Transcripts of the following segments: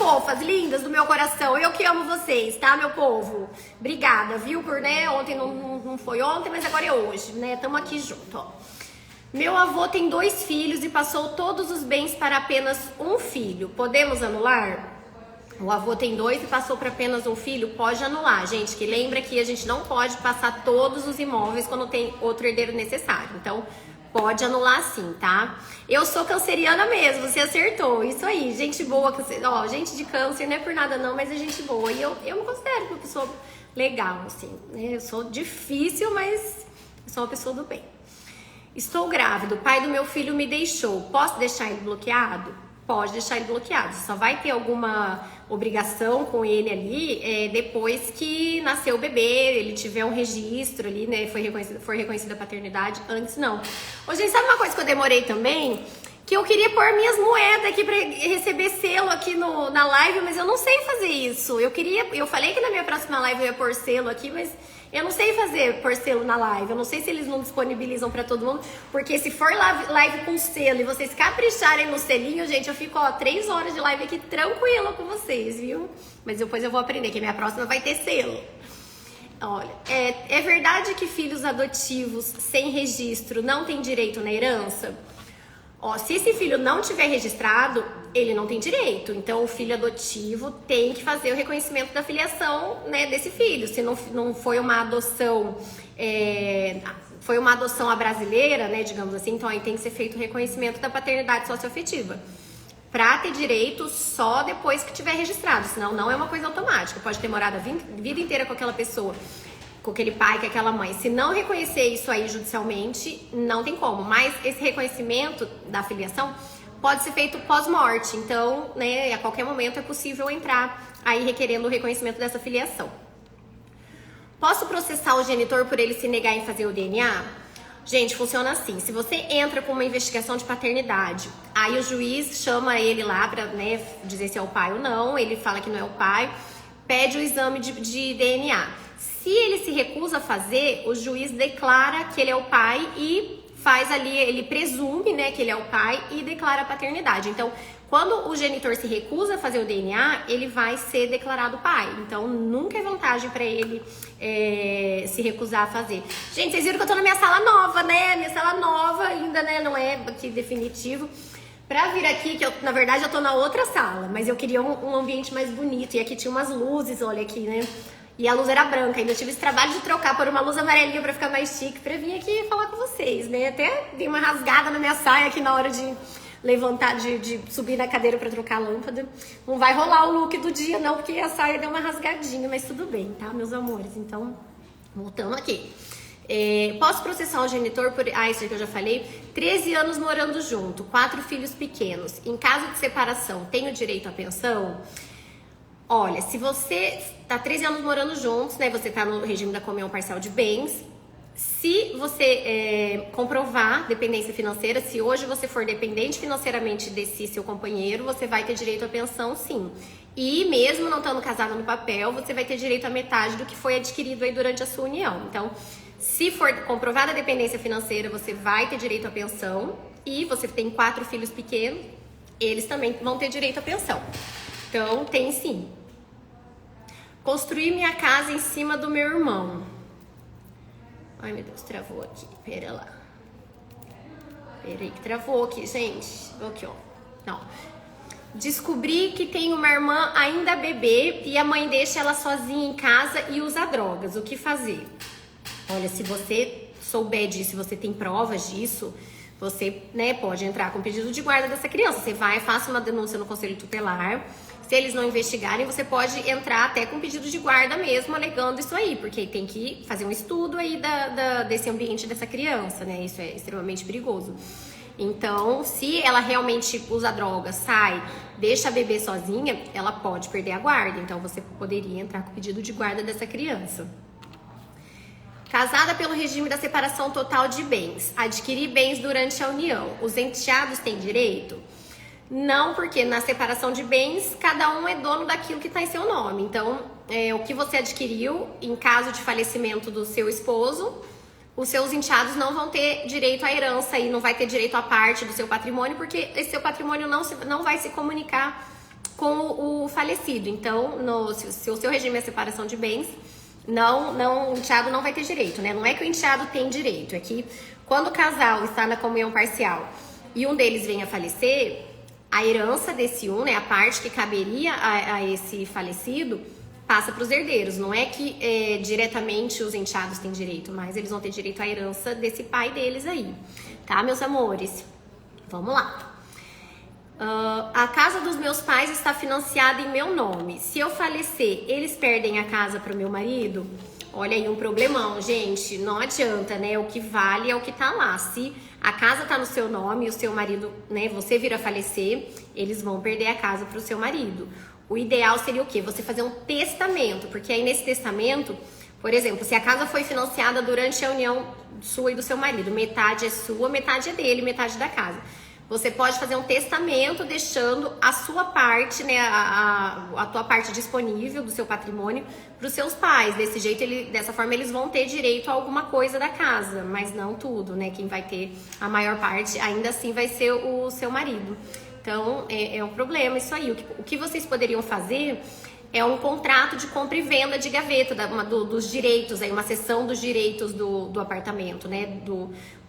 fofas, lindas do meu coração. Eu que amo vocês, tá, meu povo? Obrigada, viu, por, né, ontem não foi ontem, mas agora é hoje, né? Tamo aqui junto, ó. Meu avô tem 2 filhos e passou todos os bens para apenas um filho. Podemos anular? O avô tem 2 e passou para apenas um filho? Pode anular, gente. Que lembra que a gente não pode passar todos os imóveis quando tem outro herdeiro necessário. Então, pode anular sim, tá? Eu sou canceriana mesmo, você acertou. Isso aí, gente boa. Ó, gente de câncer não é por nada não, mas é gente boa. E eu me considero uma pessoa legal, assim. Né? Eu sou difícil, mas sou uma pessoa do bem. Estou grávida, o pai do meu filho me deixou. Posso deixar ele bloqueado? Pode deixar ele bloqueado. Você só vai ter alguma obrigação com ele ali depois que nasceu o bebê, ele tiver um registro ali, né? For reconhecida a paternidade. Antes não. Ô, gente, sabe uma coisa que eu demorei também? Que eu queria pôr minhas moedas aqui pra receber selo aqui na live, mas eu não sei fazer isso. Eu falei que na minha próxima live eu ia pôr selo aqui, mas eu não sei fazer pôr selo na live. Eu não sei se eles não disponibilizam pra todo mundo, porque se for live com selo e vocês capricharem no selinho, gente, eu fico, ó, 3 horas de live aqui tranquila com vocês, viu? Mas depois eu vou aprender que a minha próxima vai ter selo. Olha, é verdade que filhos adotivos sem registro não têm direito na herança? Ó, se esse filho não tiver registrado, ele não tem direito. Então, o filho adotivo tem que fazer o reconhecimento da filiação, né, desse filho. Se não foi uma adoção, foi uma adoção à brasileira, né, digamos assim, então aí tem que ser feito o reconhecimento da paternidade socioafetiva. Pra ter direito só depois que tiver registrado, senão não é uma coisa automática. Pode ter morado a vida inteira com aquela pessoa, com aquele pai, com aquela mãe. Se não reconhecer isso aí judicialmente, não tem como. Mas esse reconhecimento da filiação pode ser feito pós-morte. Então, né, a qualquer momento é possível entrar aí requerendo o reconhecimento dessa filiação. Posso processar o genitor por ele se negar em fazer o DNA? Gente, funciona assim. Se você entra com uma investigação de paternidade, aí o juiz chama ele lá pra, né, dizer se é o pai ou não. Ele fala que não é o pai, pede o exame de DNA. Se ele se recusa a fazer, o juiz declara que ele é o pai e faz ali, ele presume, né, que ele é o pai e declara a paternidade. Então, quando o genitor se recusa a fazer o DNA, ele vai ser declarado pai. Então, nunca é vantagem pra ele se recusar a fazer. Gente, vocês viram que eu tô na minha sala nova, né? Minha sala nova ainda, né, não é aqui definitivo. Pra vir aqui, que eu, na verdade, eu tô na outra sala, mas eu queria um ambiente mais bonito. E aqui tinha umas luzes, olha aqui, né? E a luz era branca, ainda tive esse trabalho de trocar por uma luz amarelinha pra ficar mais chique, pra vir aqui falar com vocês, né? Até dei uma rasgada na minha saia aqui na hora de levantar, de subir na cadeira pra trocar a lâmpada. Não vai rolar o look do dia não, porque a saia deu uma rasgadinha, mas tudo bem, tá, meus amores? Então, voltando aqui. Posso processar o genitor por... isso que eu já falei. 13 anos morando junto, 4 filhos pequenos. Em caso de separação, tenho direito à pensão? Olha, se você tá 13 anos morando juntos, né? Você tá no regime da comunhão parcial de bens. Se você comprovar dependência financeira, se hoje você for dependente financeiramente desse seu companheiro, você vai ter direito à pensão, sim. E mesmo não estando casado no papel, você vai ter direito à metade do que foi adquirido aí durante a sua união. Então, se for comprovada a dependência financeira, você vai ter direito à pensão. E você tem 4 filhos pequenos, eles também vão ter direito à pensão. Então, tem sim. Construir minha casa em cima do meu irmão. Ai, meu Deus, travou aqui. Pera lá. Pera aí que travou aqui, gente. Aqui, ó. Não. Descobri que tem uma irmã ainda bebê e a mãe deixa ela sozinha em casa e usa drogas. O que fazer? Olha, se você souber disso, se você tem provas disso, você, né, pode entrar com pedido de guarda dessa criança. Você vai, faça uma denúncia no conselho tutelar. Se eles não investigarem, você pode entrar até com pedido de guarda mesmo, alegando isso aí, porque tem que fazer um estudo aí desse ambiente dessa criança, né? Isso é extremamente perigoso. Então, se ela realmente usa droga, sai, deixa a bebê sozinha, ela pode perder a guarda. Então, você poderia entrar com pedido de guarda dessa criança. Casada pelo regime da separação total de bens, adquirir bens durante a união, os enteados têm direito? Não, porque na separação de bens, cada um é dono daquilo que está em seu nome. Então, o que você adquiriu, em caso de falecimento do seu esposo, os seus enteados não vão ter direito à herança e não vai ter direito à parte do seu patrimônio, porque esse seu patrimônio não vai se comunicar com do falecido. Então, se o seu regime é separação de bens, o enteado não vai ter direito, né? Não é que o enteado tem direito, é que quando o casal está na comunhão parcial e um deles vem a falecer, a herança desse né, a parte que caberia a esse falecido, passa para os herdeiros. Não é que diretamente os enteados têm direito, mas eles vão ter direito à herança desse pai deles aí, tá, meus amores? Vamos lá. A casa dos meus pais está financiada em meu nome. Se eu falecer, eles perdem a casa para o meu marido? Olha aí um problemão, gente. Não adianta, né? O que vale é o que tá lá. Se a casa tá no seu nome e o seu marido, né, você vir a falecer, eles vão perder a casa para o seu marido. O ideal seria o quê? Você fazer um testamento, porque aí nesse testamento, por exemplo, se a casa foi financiada durante a união sua e do seu marido, metade é sua, metade é dele, metade da casa. Você pode fazer um testamento deixando a sua parte, né, a tua parte disponível do seu patrimônio para os seus pais. Desse jeito, dessa forma, eles vão ter direito a alguma coisa da casa, mas não tudo, né? Quem vai ter a maior parte, ainda assim, vai ser o seu marido. Então, é um problema isso aí. O que vocês poderiam fazer é um contrato de compra e venda de gaveta, dos direitos, aí uma cessão dos direitos do apartamento, né?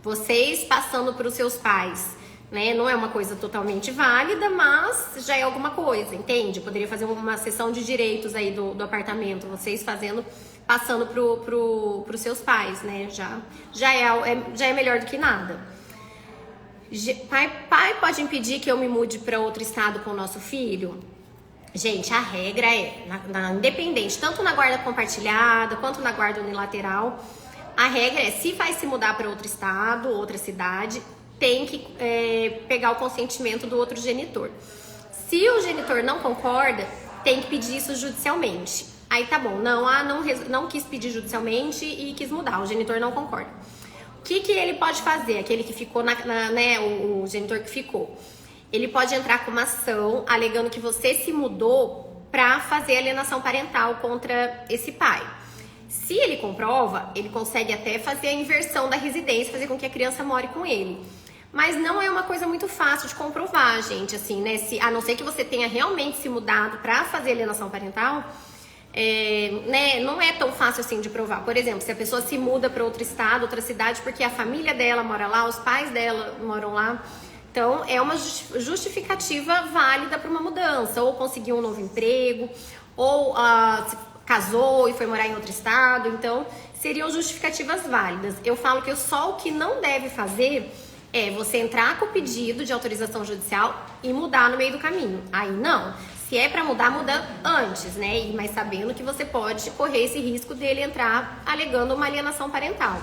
Vocês passando para os seus pais. Né? Não é uma coisa totalmente válida, mas já é alguma coisa, entende? Poderia fazer uma cessão de direitos aí do apartamento, vocês passando pros seus pais, né? Já é melhor do que nada. Pai pode impedir que eu me mude para outro estado com o nosso filho? Gente, a regra é, independente, tanto na guarda compartilhada quanto na guarda unilateral, a regra é, se vai se mudar para outro estado, outra cidade, tem que pegar o consentimento do outro genitor. Se o genitor não concorda, tem que pedir isso judicialmente. Aí tá bom, não quis pedir judicialmente e quis mudar, o genitor não concorda. O que ele pode fazer? Aquele que ficou, né, o genitor que ficou. Ele pode entrar com uma ação alegando que você se mudou para fazer alienação parental contra esse pai. Se ele comprova, ele consegue até fazer a inversão da residência, fazer com que a criança more com ele. Mas não é uma coisa muito fácil de comprovar, gente, assim, né? A não ser que você tenha realmente se mudado para fazer alienação parental, né? Não é tão fácil assim de provar. Por exemplo, se a pessoa se muda para outro estado, outra cidade, porque a família dela mora lá, os pais dela moram lá, então é uma justificativa válida para uma mudança, ou conseguiu um novo emprego, ou se casou e foi morar em outro estado, então seriam justificativas válidas. Eu falo que só o que não deve fazer é você entrar com o pedido de autorização judicial e mudar no meio do caminho. Aí não. Se é pra mudar, muda antes, né? Mas sabendo que você pode correr esse risco dele entrar alegando uma alienação parental.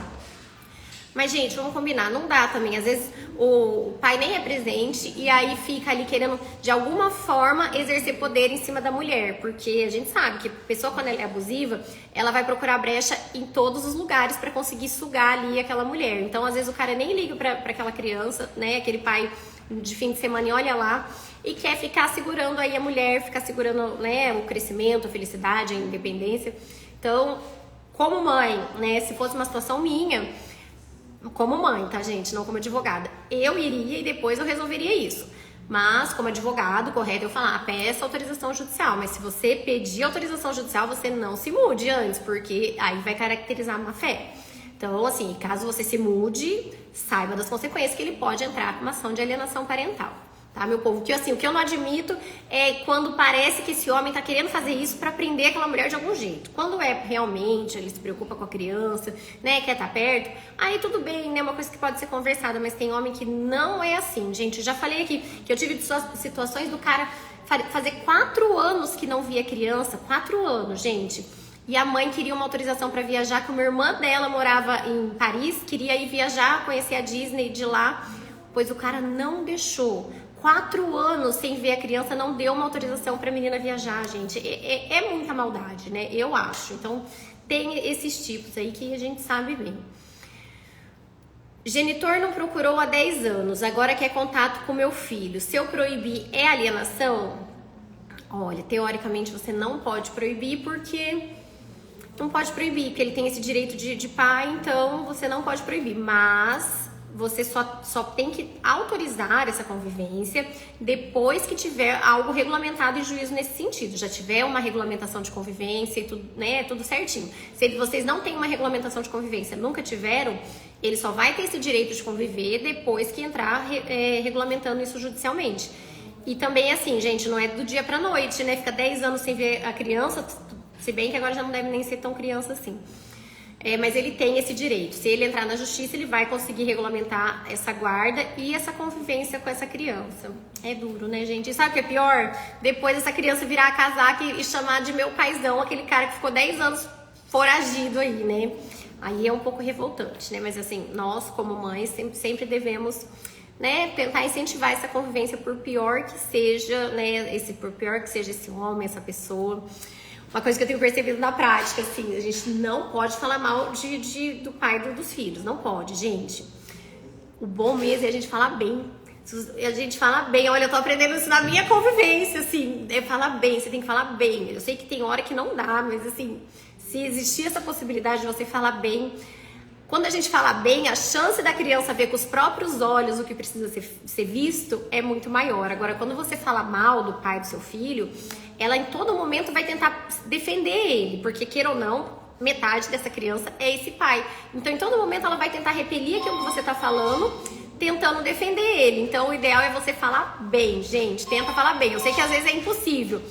Mas, gente, vamos combinar, não dá também. Às vezes o pai nem é presente e aí fica ali querendo, de alguma forma, exercer poder em cima da mulher. Porque a gente sabe que a pessoa, quando ela é abusiva, ela vai procurar brecha em todos os lugares pra conseguir sugar ali aquela mulher. Então, às vezes, o cara nem liga pra aquela criança, né? Aquele pai de fim de semana e olha lá e quer ficar segurando aí a mulher, ficar segurando, né, o crescimento, a felicidade, a independência. Então, como mãe, né, se fosse uma situação minha, como mãe, tá, gente? Não como advogada. Eu iria e depois eu resolveria isso. Mas, como advogado, correto eu falar, peça autorização judicial. Mas se você pedir autorização judicial, você não se mude antes, porque aí vai caracterizar má fé. Então, assim, caso você se mude, saiba das consequências que ele pode entrar com uma ação de alienação parental. Tá, meu povo? O que eu não admito é quando parece que esse homem tá querendo fazer isso pra prender aquela mulher de algum jeito. Quando é realmente, ele se preocupa com a criança, né, quer estar perto, aí tudo bem, né, uma coisa que pode ser conversada, mas tem homem que não é assim, gente. Eu já falei aqui que eu tive situações do cara fazer 4 anos que não via criança, 4 anos, gente. E a mãe queria uma autorização pra viajar, como a irmã dela morava em Paris, queria ir viajar, conhecer a Disney de lá, pois o cara não deixou. 4 anos sem ver a criança, não deu uma autorização pra menina viajar, gente. É muita maldade, né? Eu acho. Então, tem esses tipos aí que a gente sabe bem. Genitor não procurou há 10 anos, agora quer contato com meu filho. Se eu proibir, é alienação? Olha, teoricamente você não pode proibir porque... Não pode proibir, porque ele tem esse direito de pai, então você não pode proibir. Mas... você só tem que autorizar essa convivência depois que tiver algo regulamentado em juízo nesse sentido. Já tiver uma regulamentação de convivência e tudo, né, tudo certinho. Se vocês não têm uma regulamentação de convivência, nunca tiveram, ele só vai ter esse direito de conviver depois que entrar regulamentando isso judicialmente. E também, assim, gente, não é do dia pra noite, né? Fica 10 anos sem ver a criança, se bem que agora já não deve nem ser tão criança assim. Mas ele tem esse direito. Se ele entrar na justiça, ele vai conseguir regulamentar essa guarda e essa convivência com essa criança. É duro, né, gente? E sabe o que é pior? Depois essa criança virar a casaca e chamar de meu paizão, aquele cara que ficou 10 anos foragido aí, né? Aí é um pouco revoltante, né? Mas assim, nós como mães sempre devemos, né, tentar incentivar essa convivência, por pior que seja, né? Por pior que seja esse homem, essa pessoa. Uma coisa que eu tenho percebido na prática, assim, a gente não pode falar mal do pai dos filhos. Não pode, gente. O bom mesmo é a gente falar bem. A gente fala bem. Olha, eu tô aprendendo isso na minha convivência, assim. É falar bem, você tem que falar bem. Eu sei que tem hora que não dá, mas assim, se existir essa possibilidade de você falar bem, quando a gente fala bem, a chance da criança ver com os próprios olhos o que precisa ser visto é muito maior. Agora, quando você fala mal do pai do seu filho, ela em todo momento vai tentar defender ele, porque queira ou não, metade dessa criança é esse pai. Então, em todo momento, ela vai tentar repelir aquilo que você tá falando, tentando defender ele. Então, o ideal é você falar bem, gente. Tenta falar bem. Eu sei que às vezes é impossível,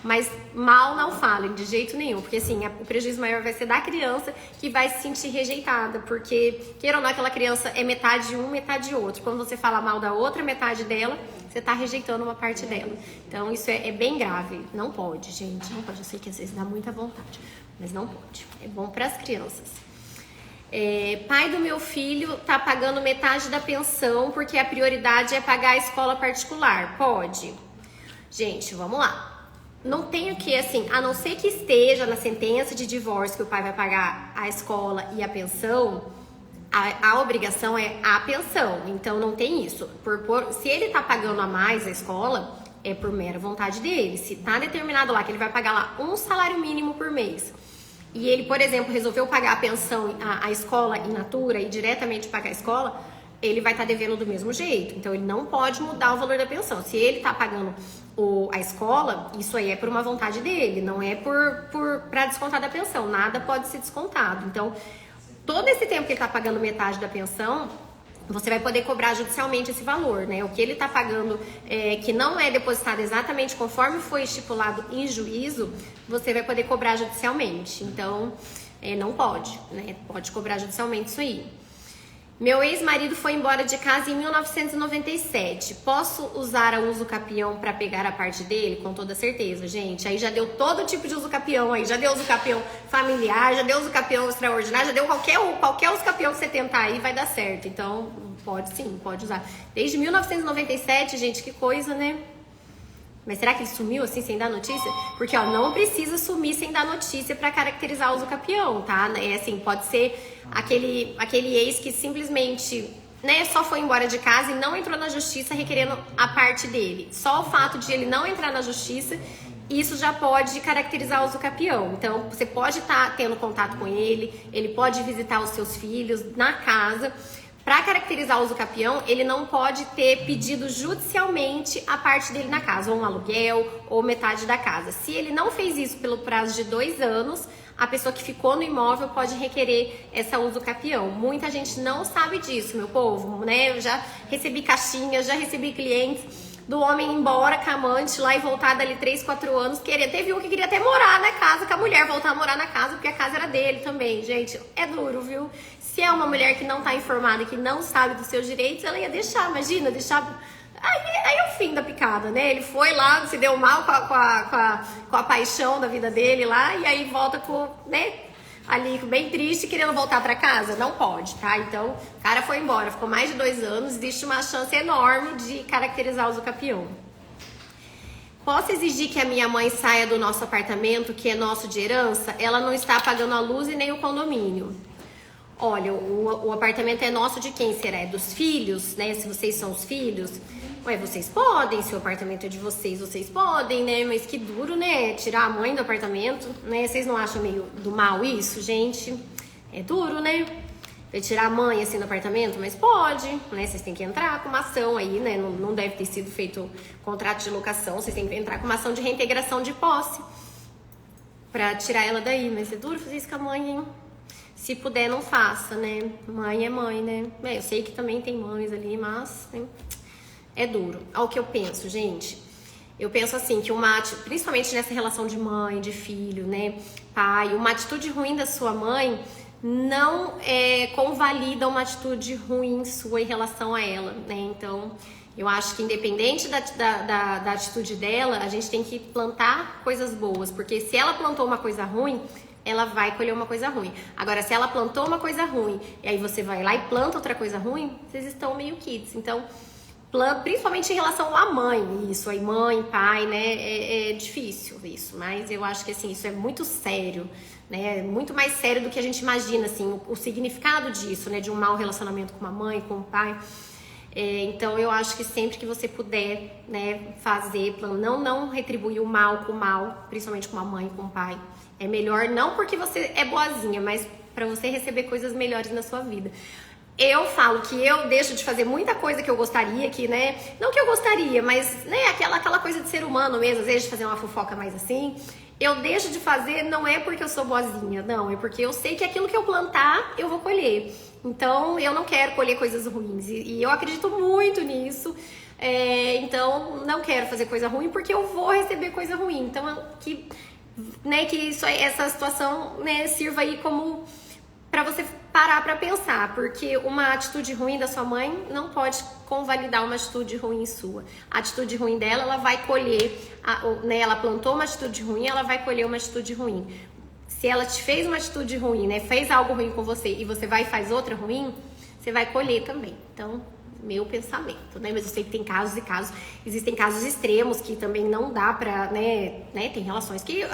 mas mal não falem, de jeito nenhum. Porque assim, o prejuízo maior vai ser da criança, que vai se sentir rejeitada. Porque, queira ou não, aquela criança é metade um, metade outro. Quando você fala mal da outra metade dela, você tá rejeitando uma parte dela. Então isso é bem grave. Não pode, gente. Não pode. Eu sei que às vezes dá muita vontade, mas não pode. É bom para as crianças. Pai do meu filho tá pagando metade da pensão porque a prioridade é pagar a escola particular. Pode? Gente, vamos lá. Não tem o que, assim, a não ser que esteja na sentença de divórcio que o pai vai pagar a escola e a pensão, a obrigação é a pensão. Então não tem isso. Se ele tá pagando a mais a escola, é por mera vontade dele. Se tá determinado lá que ele vai pagar lá um salário mínimo por mês, e ele, por exemplo, resolveu pagar a pensão, a escola in natura e diretamente pagar a escola, ele vai estar devendo do mesmo jeito. Então ele não pode mudar o valor da pensão. Se ele tá pagando a escola, isso aí é por uma vontade dele, não é para descontar da pensão. Nada pode ser descontado. Então, todo esse tempo que ele tá pagando metade da pensão, você vai poder cobrar judicialmente esse valor, né? O que ele tá pagando, que não é depositado exatamente conforme foi estipulado em juízo, você vai poder cobrar judicialmente. Então, não pode, né? Pode cobrar judicialmente isso aí. Meu ex-marido foi embora de casa em 1997. Posso usar a uso capião para pegar a parte dele? Com toda certeza, gente. Aí já deu todo tipo de uso capião aí. Já deu uso capião familiar, já deu uso capião extraordinário, já deu qualquer uso capião que você tentar aí vai dar certo. Então, pode sim, pode usar. Desde 1997, gente, que coisa, né? Mas será que ele sumiu assim sem dar notícia? Porque, ó, não precisa sumir sem dar notícia para caracterizar o uso capião, tá? Assim, pode ser aquele ex que simplesmente, né, só foi embora de casa e não entrou na justiça requerendo a parte dele. Só o fato de ele não entrar na justiça, isso já pode caracterizar o uso capião. Então, você pode estar tendo contato com ele pode visitar os seus filhos na casa. Para caracterizar o uso capião, ele não pode ter pedido judicialmente a parte dele na casa, ou um aluguel, ou metade da casa. Se ele não fez isso pelo prazo de 2 anos, a pessoa que ficou no imóvel pode requerer essa uso capião. Muita gente não sabe disso, meu povo, né? Eu já recebi caixinhas, já recebi clientes do homem ir embora com a amante lá e voltar dali 3, 4 anos. Teve um que queria até morar na casa, com a mulher voltar a morar na casa, porque a casa era dele também. Gente, é duro, viu? Se é uma mulher que não tá informada, que não sabe dos seus direitos, ela ia deixar, imagina, deixar... Aí é o fim da picada, né? Ele foi lá, se deu mal com a paixão da vida dele lá, e aí volta com, né, ali bem triste, querendo voltar pra casa. Não pode, tá? Então, o cara foi embora, ficou mais de 2 anos, existe uma chance enorme de caracterizar o uso capião. Posso exigir que a minha mãe saia do nosso apartamento, que é nosso de herança? Ela não está pagando a luz e nem o condomínio. Olha, o apartamento é nosso de quem será? É dos filhos, né? Se vocês são os filhos, vocês podem, se o apartamento é de vocês, vocês podem, né? Mas que duro, né? Tirar a mãe do apartamento, né? Vocês não acham meio do mal isso, gente? É duro, né? Vai tirar a mãe assim do apartamento? Mas pode, né? Vocês têm que entrar com uma ação aí, né? Não deve ter sido feito contrato de locação, vocês têm que entrar com uma ação de reintegração de posse pra tirar ela daí. Mas é duro fazer isso com a mãe, hein? Se puder, não faça, né? Mãe é mãe, né? Eu sei que também tem mães ali, mas né? É duro. Olha o que eu penso, gente. Eu penso assim, que principalmente nessa relação de mãe, de filho, né? Pai, uma atitude ruim da sua mãe não convalida uma atitude ruim sua em relação a ela, né? Então, eu acho que independente da atitude dela, a gente tem que plantar coisas boas, porque se ela plantou uma coisa ruim, ela vai colher uma coisa ruim. Agora, se ela plantou uma coisa ruim, e aí você vai lá e planta outra coisa ruim, vocês estão meio kids. Então, principalmente em relação à mãe, isso aí, mãe, pai, né, é difícil isso, mas eu acho que assim, isso é muito sério, né, muito mais sério do que a gente imagina, assim, o significado disso, né, de um mau relacionamento com a mãe, com o pai. Então eu acho que sempre que você puder, né, fazer, não retribuir o mal com o mal, principalmente com a mãe, com o pai, é melhor, não porque você é boazinha, mas para você receber coisas melhores na sua vida. Eu falo que eu deixo de fazer muita coisa que eu gostaria, que, né, não que eu gostaria, mas, né, aquela coisa de ser humano mesmo, às vezes de fazer uma fofoca mais assim, eu deixo de fazer não é porque eu sou boazinha, não, é porque eu sei que aquilo que eu plantar, eu vou colher. Então, eu não quero colher coisas ruins, e eu acredito muito nisso, então, não quero fazer coisa ruim porque eu vou receber coisa ruim. Então, que essa situação, né, sirva aí como para você parar para pensar, porque uma atitude ruim da sua mãe não pode convalidar uma atitude ruim sua. A atitude ruim dela, ela vai colher, né, ela plantou uma atitude ruim, ela vai colher uma atitude ruim. Se ela te fez uma atitude ruim, né, fez algo ruim com você e você vai e faz outra ruim, você vai colher também. Então, meu pensamento, né? Mas eu sei que tem casos e casos, existem casos extremos que também não dá pra, né, tem relações que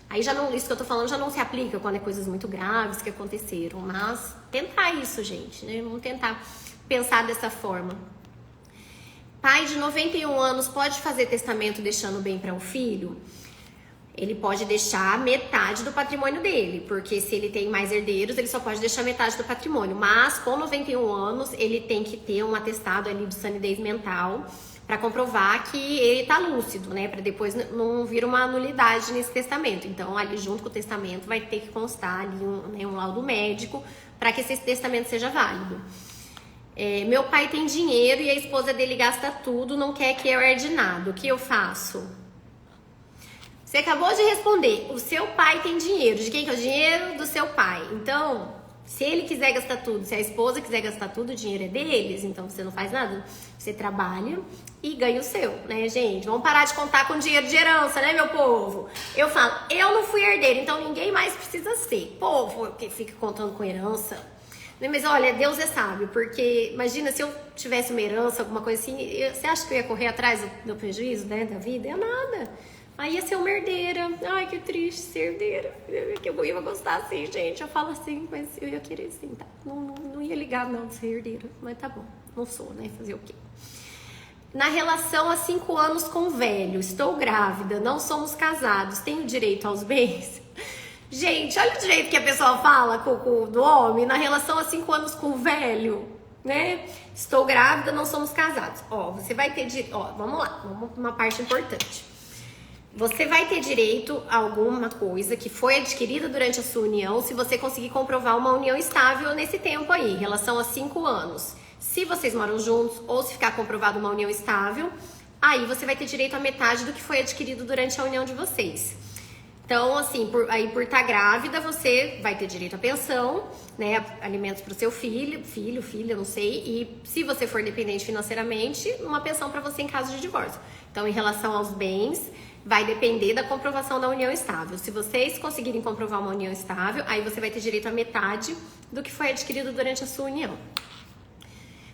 aí já não, isso que eu tô falando já não se aplica quando é coisas muito graves que aconteceram, mas tentar isso, gente, né? Vamos tentar pensar dessa forma. Pai de 91 anos pode fazer testamento deixando bem para o filho? Ele pode deixar metade do patrimônio dele, porque se ele tem mais herdeiros, ele só pode deixar metade do patrimônio. Mas com 91 anos, ele tem que ter um atestado ali de sanidez mental para comprovar que ele tá lúcido, né? Para depois não vir uma nulidade nesse testamento. Então, ali junto com o testamento vai ter que constar ali um laudo médico para que esse testamento seja válido. Meu pai tem dinheiro e a esposa dele gasta tudo, não quer que eu herde nada. O que eu faço? Você acabou de responder, o seu pai tem dinheiro. De quem que é o dinheiro? Do seu pai. Então, se ele quiser gastar tudo, se a esposa quiser gastar tudo, o dinheiro é deles, então você não faz nada. Você trabalha e ganha o seu, né, gente? Vamos parar de contar com dinheiro de herança, né, meu povo? Eu falo, eu não fui herdeira, então ninguém mais precisa ser. Povo que fica contando com herança. Mas olha, Deus é sábio, porque imagina se eu tivesse uma herança, alguma coisa assim, você acha que eu ia correr atrás do prejuízo, né, da vida? É nada. Aí ia ser uma herdeira. Ai, que triste ser herdeira. Que eu ia gostar assim, gente. Eu falo assim, mas eu ia querer sim, tá? Não ia ligar não de ser herdeira. Mas tá bom, não sou, né? Fazer o quê? Na relação há 5 anos com o velho, estou grávida, não somos casados, tenho direito aos bens? Gente, olha o direito que a pessoa fala do homem. Na relação há 5 anos com o velho, né? Estou grávida, não somos casados. Ó, você vai ter direito... Ó, vamos lá, vamos pra uma parte importante. Você vai ter direito a alguma coisa que foi adquirida durante a sua união se você conseguir comprovar uma união estável nesse tempo aí, em relação a 5 anos. Se vocês moram juntos ou se ficar comprovado uma união estável, aí você vai ter direito a metade do que foi adquirido durante a união de vocês. Então, assim, por estar grávida, você vai ter direito à pensão, né, alimentos para o seu filha, eu não sei, e se você for dependente financeiramente, uma pensão para você em caso de divórcio. Então, em relação aos bens, vai depender da comprovação da união estável. Se vocês conseguirem comprovar uma união estável, aí você vai ter direito a metade do que foi adquirido durante a sua união.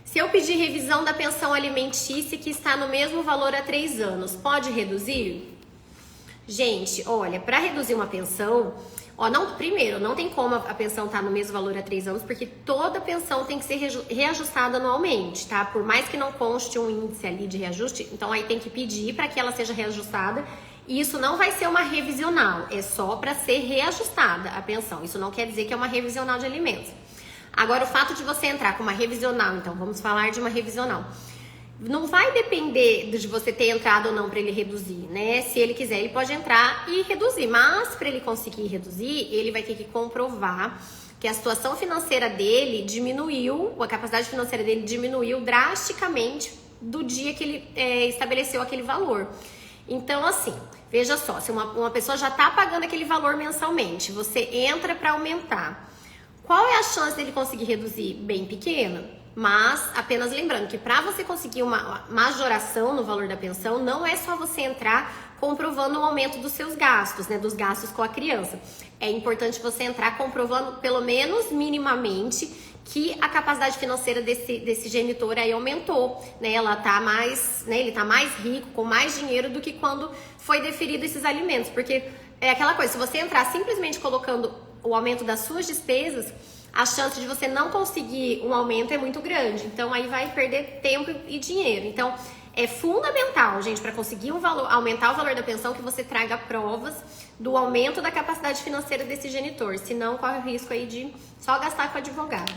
Se eu pedir revisão da pensão alimentícia que está no mesmo valor há 3 anos, pode reduzir? Gente, olha, para reduzir uma pensão, primeiro, não tem como a pensão estar no mesmo valor há 3 anos, porque toda pensão tem que ser reajustada anualmente, tá? Por mais que não conste um índice ali de reajuste, então aí tem que pedir para que ela seja reajustada. E isso não vai ser uma revisional, é só para ser reajustada a pensão. Isso não quer dizer que é uma revisional de alimentos. Agora, o fato de você entrar com uma revisional, então, vamos falar de uma revisional. Não vai depender de você ter entrado ou não para ele reduzir, né? Se ele quiser, ele pode entrar e reduzir. Mas, para ele conseguir reduzir, ele vai ter que comprovar que a situação financeira dele diminuiu, a capacidade financeira dele diminuiu drasticamente do dia que ele estabeleceu aquele valor. Então, assim, veja só, se uma pessoa já está pagando aquele valor mensalmente, você entra para aumentar, qual é a chance dele conseguir reduzir? Bem pequena, mas apenas lembrando que para você conseguir uma majoração no valor da pensão, não é só você entrar comprovando o aumento dos seus gastos, né, dos gastos com a criança. É importante você entrar comprovando, pelo menos minimamente, que a capacidade financeira desse genitor aí aumentou, né? Ela tá mais, né? Ele tá mais rico, com mais dinheiro do que quando foi deferido esses alimentos, porque é aquela coisa, se você entrar simplesmente colocando o aumento das suas despesas, a chance de você não conseguir um aumento é muito grande. Então aí vai perder tempo e dinheiro. Então é fundamental, gente, para conseguir aumentar o valor da pensão, que você traga provas do aumento da capacidade financeira desse genitor. Senão corre o risco aí de só gastar com advogado.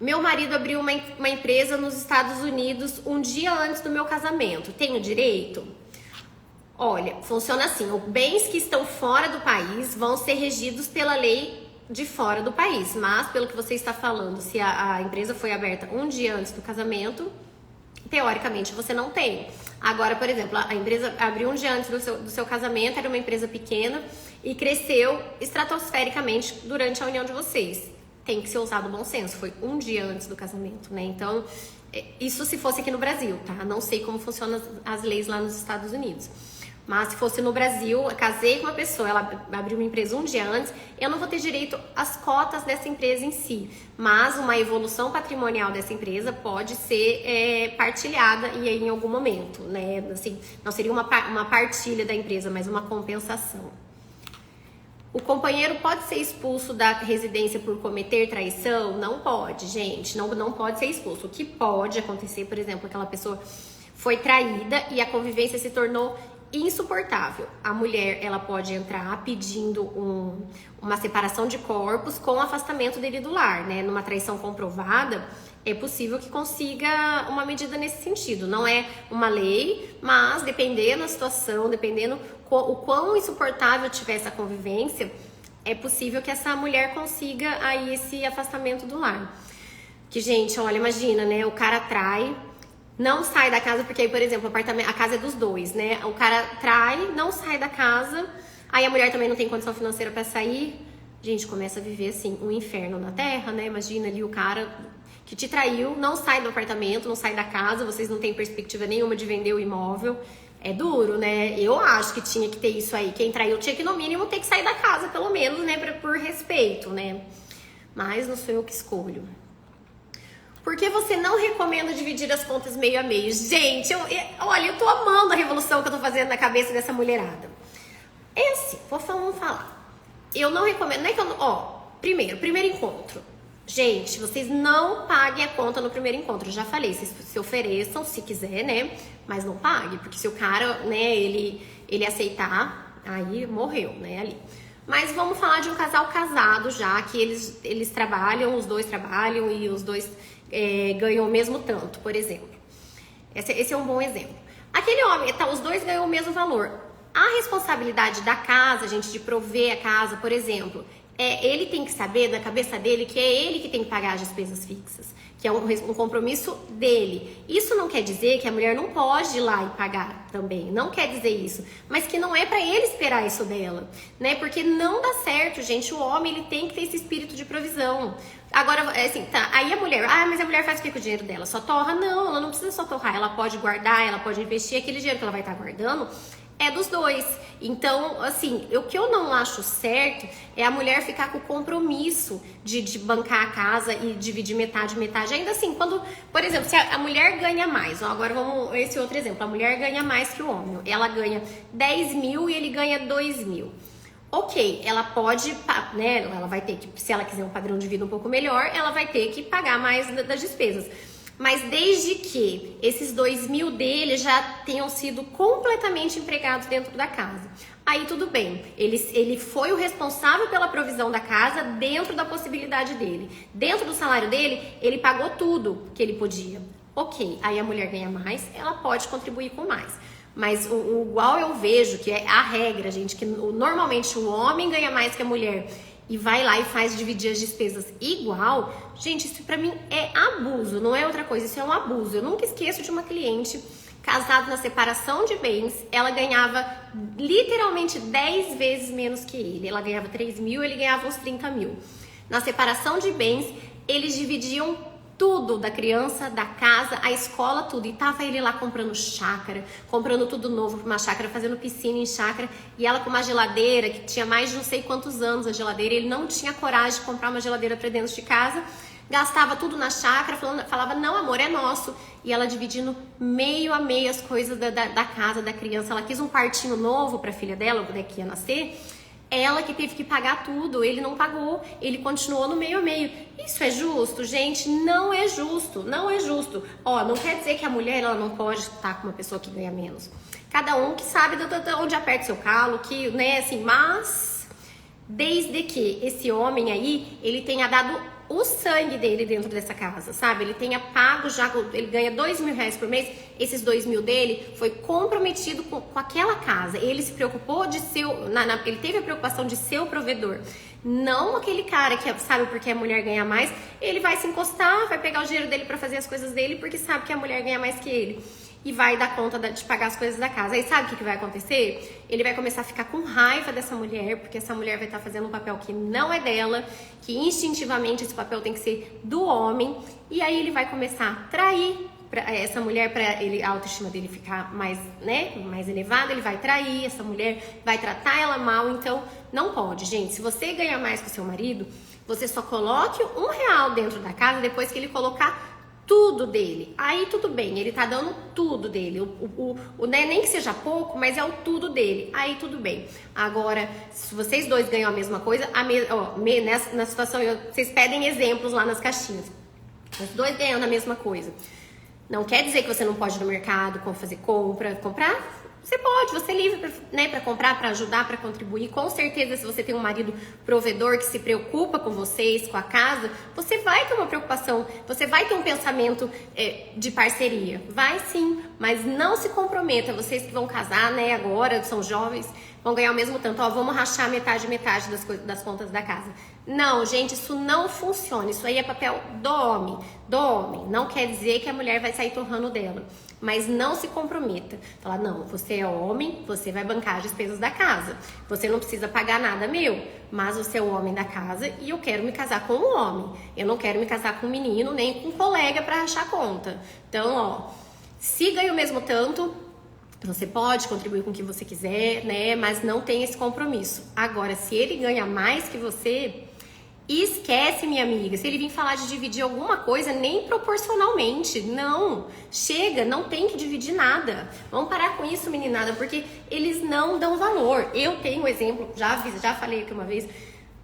Meu marido abriu uma empresa nos Estados Unidos um dia antes do meu casamento. Tenho direito? Olha, funciona assim. Os bens que estão fora do país vão ser regidos pela lei de fora do país. Mas, pelo que você está falando, se a empresa foi aberta um dia antes do casamento, teoricamente você não tem. Agora, por exemplo, a empresa abriu um dia antes do seu casamento, era uma empresa pequena e cresceu estratosfericamente durante a união de vocês. Tem que ser usado o bom senso, foi um dia antes do casamento, né? Então, isso se fosse aqui no Brasil, tá? Não sei como funcionam as leis lá nos Estados Unidos. Mas se fosse no Brasil, eu casei com uma pessoa, ela abriu uma empresa um dia antes, eu não vou ter direito às cotas dessa empresa em si. Mas uma evolução patrimonial dessa empresa pode ser partilhada e aí em algum momento, né? Assim, não seria uma partilha da empresa, mas uma compensação. O companheiro pode ser expulso da residência por cometer traição? Não pode, gente. Não pode ser expulso. O que pode acontecer, por exemplo, aquela pessoa foi traída e a convivência se tornou insuportável. A mulher, ela pode entrar pedindo uma separação de corpos com afastamento dele do lar, né? Numa traição comprovada, é possível que consiga uma medida nesse sentido. Não é uma lei, mas dependendo da situação, dependendo o quão insuportável tiver essa convivência, é possível que essa mulher consiga aí esse afastamento do lar. Que, gente, olha, imagina, né? O cara trai, não sai da casa, porque aí, por exemplo, a casa é dos dois, né? O cara trai, não sai da casa, aí a mulher também não tem condição financeira pra sair. Gente, começa a viver, assim, um inferno na terra, né? Imagina ali o cara que te traiu, não sai do apartamento, não sai da casa, vocês não têm perspectiva nenhuma de vender o imóvel. É duro, né? Eu acho que tinha que ter isso aí. Quem traiu tinha que, no mínimo, ter que sair da casa, pelo menos, né? Por respeito, né? Mas não sou eu que escolho. Por que você não recomenda dividir as contas meio a meio? Gente, olha, eu tô amando a revolução que eu tô fazendo na cabeça dessa mulherada. É assim, vamos falar. Eu não recomendo, não é que eu não... Ó, primeiro encontro. Gente, vocês não paguem a conta no primeiro encontro. Eu já falei, vocês se ofereçam, se quiser, né? Mas não pague, porque se o cara, né, ele aceitar, aí morreu, né, ali. Mas vamos falar de um casal casado já, que eles trabalham, os dois trabalham e os dois ganham o mesmo tanto, por exemplo. Esse é um bom exemplo. Aquele homem, os dois ganham o mesmo valor. A responsabilidade da casa, gente, de prover a casa, por exemplo, ele tem que saber da cabeça dele que é ele que tem que pagar as despesas fixas, que é um compromisso dele. Isso não quer dizer que a mulher não pode ir lá e pagar também, não quer dizer isso, mas que não é pra ele esperar isso dela, né? Porque não dá certo, gente, o homem ele tem que ter esse espírito de provisão. Agora, assim, tá, aí a mulher, mas a mulher faz o que com o dinheiro dela? Só torra? Não, ela não precisa só torrar, ela pode guardar, ela pode investir, aquele dinheiro que ela vai estar guardando é dos dois. Então, assim, o que eu não acho certo é a mulher ficar com o compromisso de bancar a casa e dividir metade. Ainda assim, quando, por exemplo, se a mulher ganha mais, agora vamos, esse outro exemplo, a mulher ganha mais que o homem, ela ganha 10 mil e ele ganha 2 mil. Ok, ela pode, né, ela vai ter que, se ela quiser um padrão de vida um pouco melhor, ela vai ter que pagar mais das despesas. Mas desde que esses 2.000 dele já tenham sido completamente empregados dentro da casa. Aí tudo bem, ele foi o responsável pela provisão da casa dentro da possibilidade dele. Dentro do salário dele, ele pagou tudo que ele podia. Ok, aí a mulher ganha mais, ela pode contribuir com mais. Mas o igual eu vejo, que é a regra, gente, que normalmente o homem ganha mais que a mulher e vai lá e faz dividir as despesas igual, gente, isso pra mim é abuso, não é outra coisa, isso é um abuso. Eu nunca esqueço de uma cliente casada na separação de bens, ela ganhava literalmente 10 vezes menos que ele. Ela ganhava 3.000, ele ganhava uns 30.000. Na separação de bens, eles dividiam tudo da criança, da casa, a escola, tudo. E tava ele lá comprando chácara, comprando tudo novo pra uma chácara, fazendo piscina em chácara. E ela com uma geladeira que tinha mais de não sei quantos anos a geladeira. Ele não tinha coragem de comprar uma geladeira pra dentro de casa. Gastava tudo na chácara, falava, não, amor, é nosso. E ela dividindo meio a meio as coisas da casa, da criança. Ela quis um quartinho novo pra filha dela, o que ia nascer. Ela que teve que pagar tudo, ele não pagou, ele continuou no meio a meio. Isso é justo, gente? Não é justo, não é justo. Ó, não quer dizer que a mulher ela não pode estar com uma pessoa que ganha menos. Cada um que sabe de onde aperta seu calo, que, né, assim, mas desde que esse homem aí, ele tenha dado o sangue dele dentro dessa casa, sabe? Ele tenha pago já, ele ganha R$2.000 por mês, esses 2.000 dele foi comprometido com aquela casa. Ele se preocupou de ser, ele teve a preocupação de ser o provedor. Não aquele cara que sabe porque a mulher ganha mais, ele vai se encostar, vai pegar o dinheiro dele pra fazer as coisas dele porque sabe que a mulher ganha mais que ele. E vai dar conta de pagar as coisas da casa. Aí sabe o que vai acontecer? Ele vai começar a ficar com raiva dessa mulher, porque essa mulher vai estar fazendo um papel que não é dela, que instintivamente esse papel tem que ser do homem. E aí ele vai começar a trair essa mulher para a autoestima dele ficar mais, né, mais elevada. Ele vai trair essa mulher, vai tratar ela mal. Então não pode, gente. Se você ganha mais que o seu marido, você só coloque R$1 dentro da casa depois que ele colocar tudo dele. Aí tudo bem, ele tá dando tudo dele. Né, nem que seja pouco, mas é o tudo dele. Aí tudo bem. Agora, se vocês dois ganham a mesma coisa, na situação, vocês pedem exemplos lá nas caixinhas. Os dois ganhando a mesma coisa. Não quer dizer que você não pode ir no mercado, fazer comprar. Você pode, você é livre, né, para comprar, para ajudar, para contribuir. Com certeza, se você tem um marido provedor que se preocupa com vocês, com a casa, você vai ter uma preocupação, você vai ter um pensamento de parceria. Vai sim, mas não se comprometa. Vocês que vão casar, né, agora, são jovens, vão ganhar o mesmo tanto. Ó, vamos rachar metade das contas da casa. Não, gente, isso não funciona. Isso aí é papel do homem. Do homem. Não quer dizer que a mulher vai sair torrando dela. Mas não se comprometa. Fala, não, você é homem, você vai bancar as despesas da casa. Você não precisa pagar nada meu, mas você é o homem da casa e eu quero me casar com um homem. Eu não quero me casar com um menino, nem com um colega para rachar conta. Então, ó, se ganha o mesmo tanto, você pode contribuir com o que você quiser, né? Mas não tem esse compromisso. Agora, se ele ganha mais que você, esquece, minha amiga. Se ele vir falar de dividir alguma coisa, nem proporcionalmente. Não. Chega, não tem que dividir nada. Vamos parar com isso, meninada, porque eles não dão valor. Eu tenho um exemplo, já falei aqui uma vez,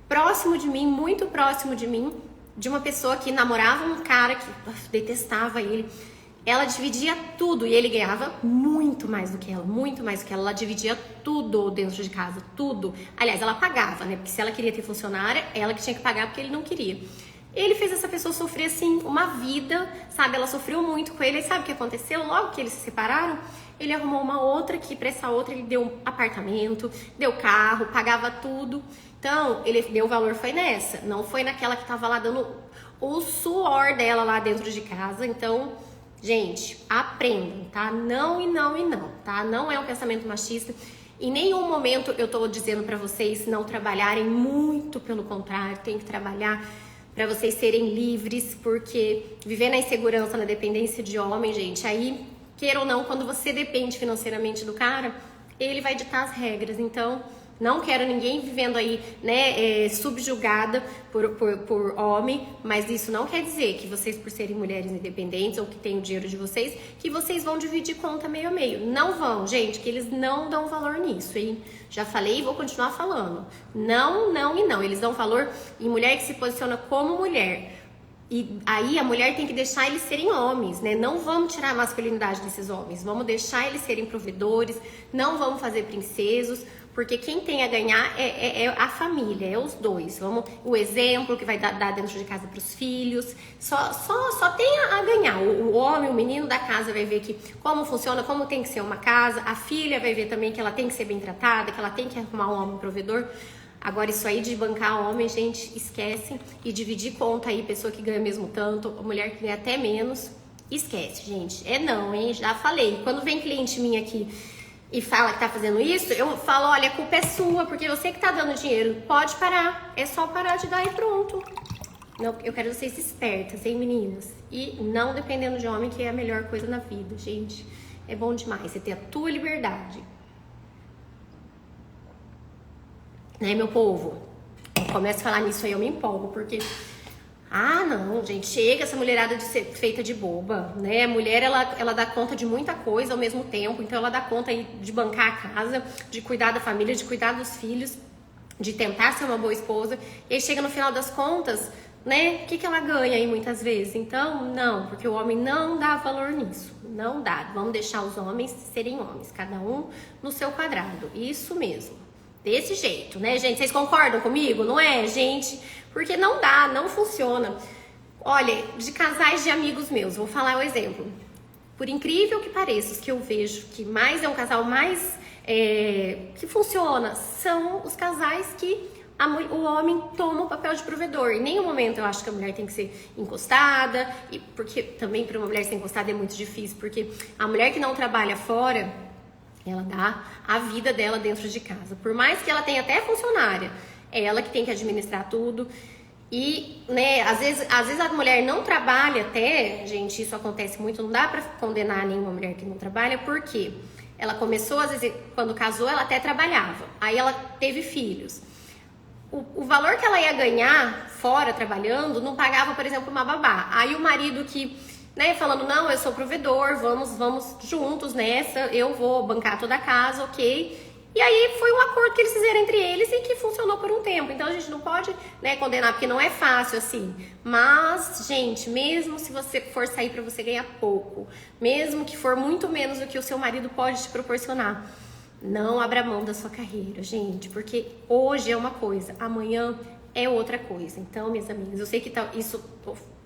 próximo de mim, muito próximo de mim, de uma pessoa que namorava um cara que detestava ele. Ela dividia tudo e ele ganhava muito mais do que ela, muito mais do que ela. Ela dividia tudo dentro de casa, tudo. Aliás, ela pagava, né? Porque se ela queria ter funcionária, ela que tinha que pagar porque ele não queria. Ele fez essa pessoa sofrer, assim, uma vida, sabe? Ela sofreu muito com ele. E sabe o que aconteceu? Logo que eles se separaram, ele arrumou uma outra que pra essa outra ele deu um apartamento, deu carro, pagava tudo. Então, ele deu o valor foi nessa. Não foi naquela que tava lá dando o suor dela lá dentro de casa. Então, gente, aprendam, tá? Não e não e não, tá? Não é um pensamento machista. Em nenhum momento eu tô dizendo pra vocês não trabalharem, muito pelo contrário, tem que trabalhar pra vocês serem livres, porque viver na insegurança, na dependência de homem, gente, aí, queira ou não, quando você depende financeiramente do cara, ele vai ditar as regras. Então, não quero ninguém vivendo aí, né, subjugada por homem, mas isso não quer dizer que vocês, por serem mulheres independentes ou que têm o dinheiro de vocês, que vocês vão dividir conta meio a meio. Não vão, gente, que eles não dão valor nisso, hein? Já falei e vou continuar falando. Não, não e não. Eles dão valor em mulher que se posiciona como mulher. E aí a mulher tem que deixar eles serem homens, né? Não vamos tirar a masculinidade desses homens, vamos deixar eles serem provedores, não vamos fazer princesos, porque quem tem a ganhar é a família, é os dois. O exemplo que vai dar dentro de casa para os filhos, só tem a ganhar. O homem, o menino da casa vai ver que como funciona, como tem que ser uma casa, a filha vai ver também que ela tem que ser bem tratada, que ela tem que arrumar um homem provedor. Agora, isso aí de bancar homem, gente, esquece. E dividir conta aí, pessoa que ganha mesmo tanto, a mulher que ganha até menos, esquece, gente. É não, hein? Já falei. Quando vem cliente minha aqui e fala que tá fazendo isso, eu falo, olha, a culpa é sua, porque você que tá dando dinheiro. Pode parar. É só parar de dar e pronto. Não, eu quero vocês espertas, hein, meninas? E não dependendo de homem, que é a melhor coisa na vida, gente. É bom demais você ter a tua liberdade. Né, meu povo? Eu começo a falar nisso aí, eu me empolgo, porque... Ah, não, gente, chega essa mulherada de ser feita de boba, né? A mulher, ela dá conta de muita coisa ao mesmo tempo, então ela dá conta aí de bancar a casa, de cuidar da família, de cuidar dos filhos, de tentar ser uma boa esposa, e aí chega no final das contas, né? O que ela ganha aí muitas vezes? Então, não, porque o homem não dá valor nisso, não dá. Vamos deixar os homens serem homens, cada um no seu quadrado, isso mesmo. Desse jeito, né, gente? Vocês concordam comigo? Não é, gente? Porque não dá, não funciona. Olha, de casais de amigos meus, vou falar um exemplo. Por incrível que pareça, os que eu vejo que mais é um casal mais que funciona, são os casais que o homem toma o papel de provedor. Em nenhum momento eu acho que a mulher tem que ser encostada, e porque também para uma mulher ser encostada é muito difícil, porque a mulher que não trabalha fora, ela dá a vida dela dentro de casa. Por mais que ela tenha até funcionária, é ela que tem que administrar tudo. E, né, às vezes a mulher não trabalha até, gente, isso acontece muito, não dá pra condenar nenhuma mulher que não trabalha, porque ela começou, às vezes, quando casou, ela até trabalhava. Aí ela teve filhos. O valor que ela ia ganhar fora, trabalhando, não pagava, por exemplo, uma babá. Aí o marido que... né, falando, não, eu sou provedor, vamos juntos nessa, eu vou bancar toda a casa, ok? E aí foi um acordo que eles fizeram entre eles e que funcionou por um tempo. Então a gente não pode, né, condenar, porque não é fácil assim. Mas, gente, mesmo se você for sair pra você ganhar pouco, mesmo que for muito menos do que o seu marido pode te proporcionar, não abra mão da sua carreira, gente, porque hoje é uma coisa, amanhã é outra coisa. Então, minhas amigas, eu sei que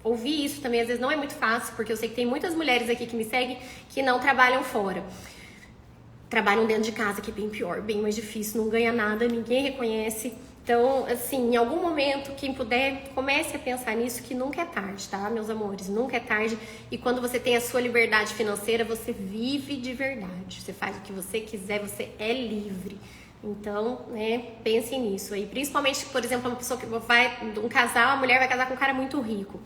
ouvir isso também às vezes não é muito fácil, porque eu sei que tem muitas mulheres aqui que me seguem que não trabalham fora. Trabalham dentro de casa, que é bem pior, bem mais difícil, não ganha nada, ninguém reconhece. Então, assim, em algum momento, quem puder, comece a pensar nisso, que nunca é tarde, tá, meus amores? Nunca é tarde. E quando você tem a sua liberdade financeira, você vive de verdade. Você faz o que você quiser, você é livre. Então, né, pensem nisso aí. Principalmente, por exemplo, uma pessoa que vai, um casal, a mulher vai casar com um cara muito rico.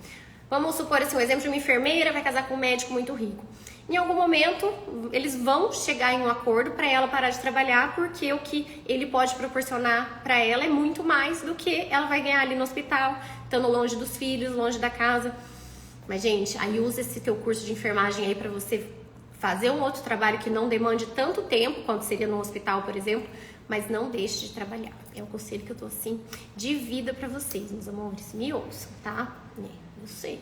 Vamos supor assim, um exemplo de uma enfermeira vai casar com um médico muito rico. Em algum momento, eles vão chegar em um acordo para ela parar de trabalhar, porque o que ele pode proporcionar para ela é muito mais do que ela vai ganhar ali no hospital, estando longe dos filhos, longe da casa. Mas, gente, aí usa esse teu curso de enfermagem aí para você fazer um outro trabalho que não demande tanto tempo, quanto seria no hospital, por exemplo, mas não deixe de trabalhar. É um conselho que eu tô, assim, de vida pra vocês, meus amores. Me ouçam, tá? Eu sei.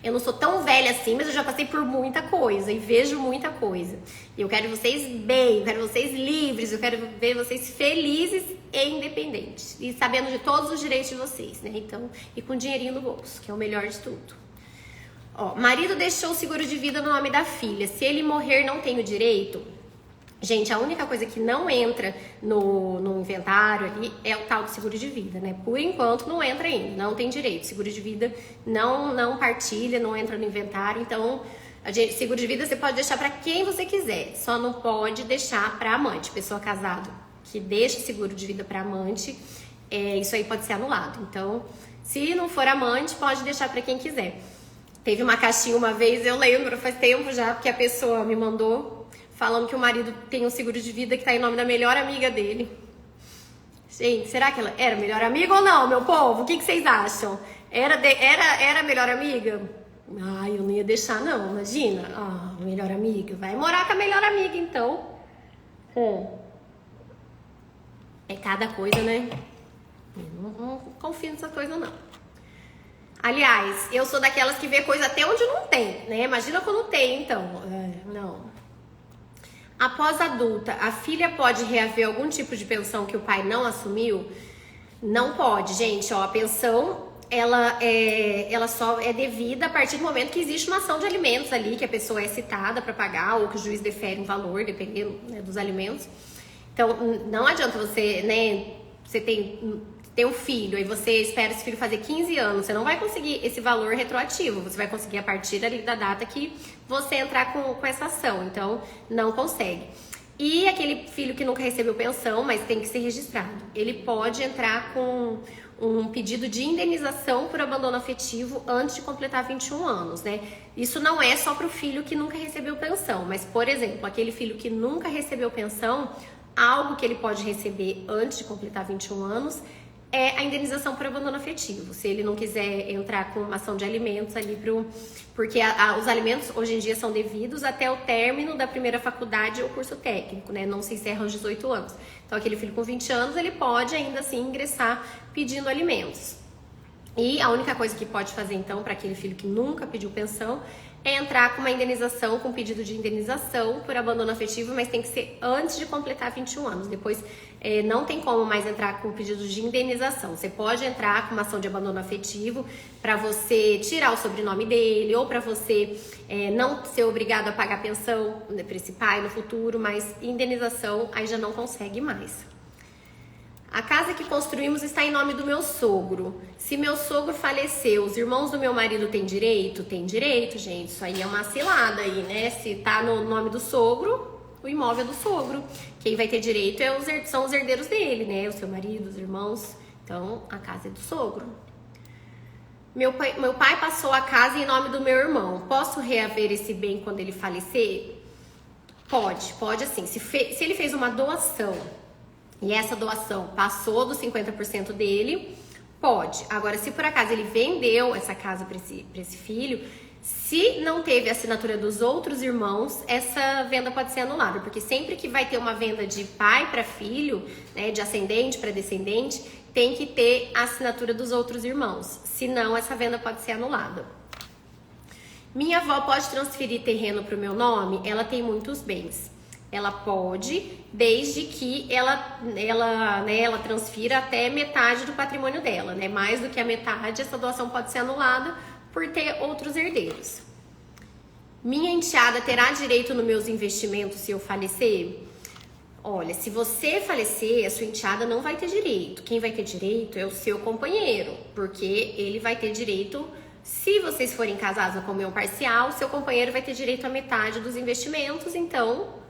Eu não sou tão velha assim, mas eu já passei por muita coisa e vejo muita coisa. E eu quero vocês bem, eu quero vocês livres, eu quero ver vocês felizes e independentes. E sabendo de todos os direitos de vocês, né? Então, e com dinheirinho no bolso, que é o melhor de tudo. Ó, marido deixou o seguro de vida no nome da filha. Se ele morrer, não tem o direito? Gente, a única coisa que não entra no inventário ali é o tal do seguro de vida, né? Por enquanto não entra ainda, não tem direito. Seguro de vida não partilha, não entra no inventário. Então, seguro de vida você pode deixar para quem você quiser, só não pode deixar para amante. Pessoa casada que deixa seguro de vida para amante, isso aí pode ser anulado. Então, se não for amante, pode deixar para quem quiser. Teve uma caixinha uma vez, eu lembro, faz tempo já, que a pessoa me mandou falando que o marido tem um seguro de vida que tá em nome da melhor amiga dele. Gente, será que ela era melhor amiga ou não, meu povo? O que vocês acham? Era melhor amiga? Ai, eu não ia deixar, não, imagina. Ah, melhor amiga. Vai morar com a melhor amiga, então. É cada coisa, né? Eu não confio nessa coisa, não. Aliás, eu sou daquelas que vê coisa até onde não tem, né? Imagina quando tem, então. Não. Após adulta, a filha pode reaver algum tipo de pensão que o pai não assumiu? Não pode, gente. Ó, a pensão, ela só é devida a partir do momento que existe uma ação de alimentos ali, que a pessoa é citada para pagar ou que o juiz defere um valor, dependendo, né, dos alimentos. Então, não adianta você, né? Você tem um filho, aí você espera esse filho fazer 15 anos, você não vai conseguir esse valor retroativo, você vai conseguir a partir ali da data que você entrar com essa ação, então não consegue. E aquele filho que nunca recebeu pensão, mas tem que ser registrado, ele pode entrar com um pedido de indenização por abandono afetivo antes de completar 21 anos, né? Isso não é só para o filho que nunca recebeu pensão, mas, por exemplo, aquele filho que nunca recebeu pensão, algo que ele pode receber antes de completar 21 anos é a indenização por abandono afetivo. Se ele não quiser entrar com uma ação de alimentos ali porque os alimentos hoje em dia são devidos até o término da primeira faculdade ou curso técnico, né? Não se encerra aos 18 anos. Então aquele filho com 20 anos, ele pode ainda assim ingressar pedindo alimentos. E a única coisa que pode fazer então para aquele filho que nunca pediu pensão é entrar com uma indenização, com um pedido de indenização por abandono afetivo, mas tem que ser antes de completar 21 anos. Depois não tem como mais entrar com um pedido de indenização. Você pode entrar com uma ação de abandono afetivo para você tirar o sobrenome dele ou para você não ser obrigado a pagar pensão, né, para esse pai no futuro, mas indenização aí já não consegue mais. A casa que construímos está em nome do meu sogro. Se meu sogro faleceu, os irmãos do meu marido têm direito? Tem direito, gente. Isso aí é uma cilada aí, né? Se tá no nome do sogro, o imóvel é do sogro. Quem vai ter direito são os herdeiros dele, né? O seu marido, os irmãos. Então, a casa é do sogro. Meu pai passou a casa em nome do meu irmão. Posso reaver esse bem quando ele falecer? Pode assim. Se ele fez uma doação e essa doação passou dos 50% dele, pode. Agora, se por acaso ele vendeu essa casa para esse filho, se não teve a assinatura dos outros irmãos, essa venda pode ser anulada, porque sempre que vai ter uma venda de pai para filho, né, de ascendente para descendente, tem que ter a assinatura dos outros irmãos, senão essa venda pode ser anulada. Minha avó pode transferir terreno para o meu nome? Ela tem muitos bens. Ela pode, desde que ela transfira até metade do patrimônio dela, né? Mais do que a metade, essa doação pode ser anulada por ter outros herdeiros. Minha enteada terá direito nos meus investimentos se eu falecer? Olha, se você falecer, a sua enteada não vai ter direito. Quem vai ter direito é o seu companheiro, porque ele vai ter direito. Se vocês forem casados na comunhão parcial, seu companheiro vai ter direito à metade dos investimentos, então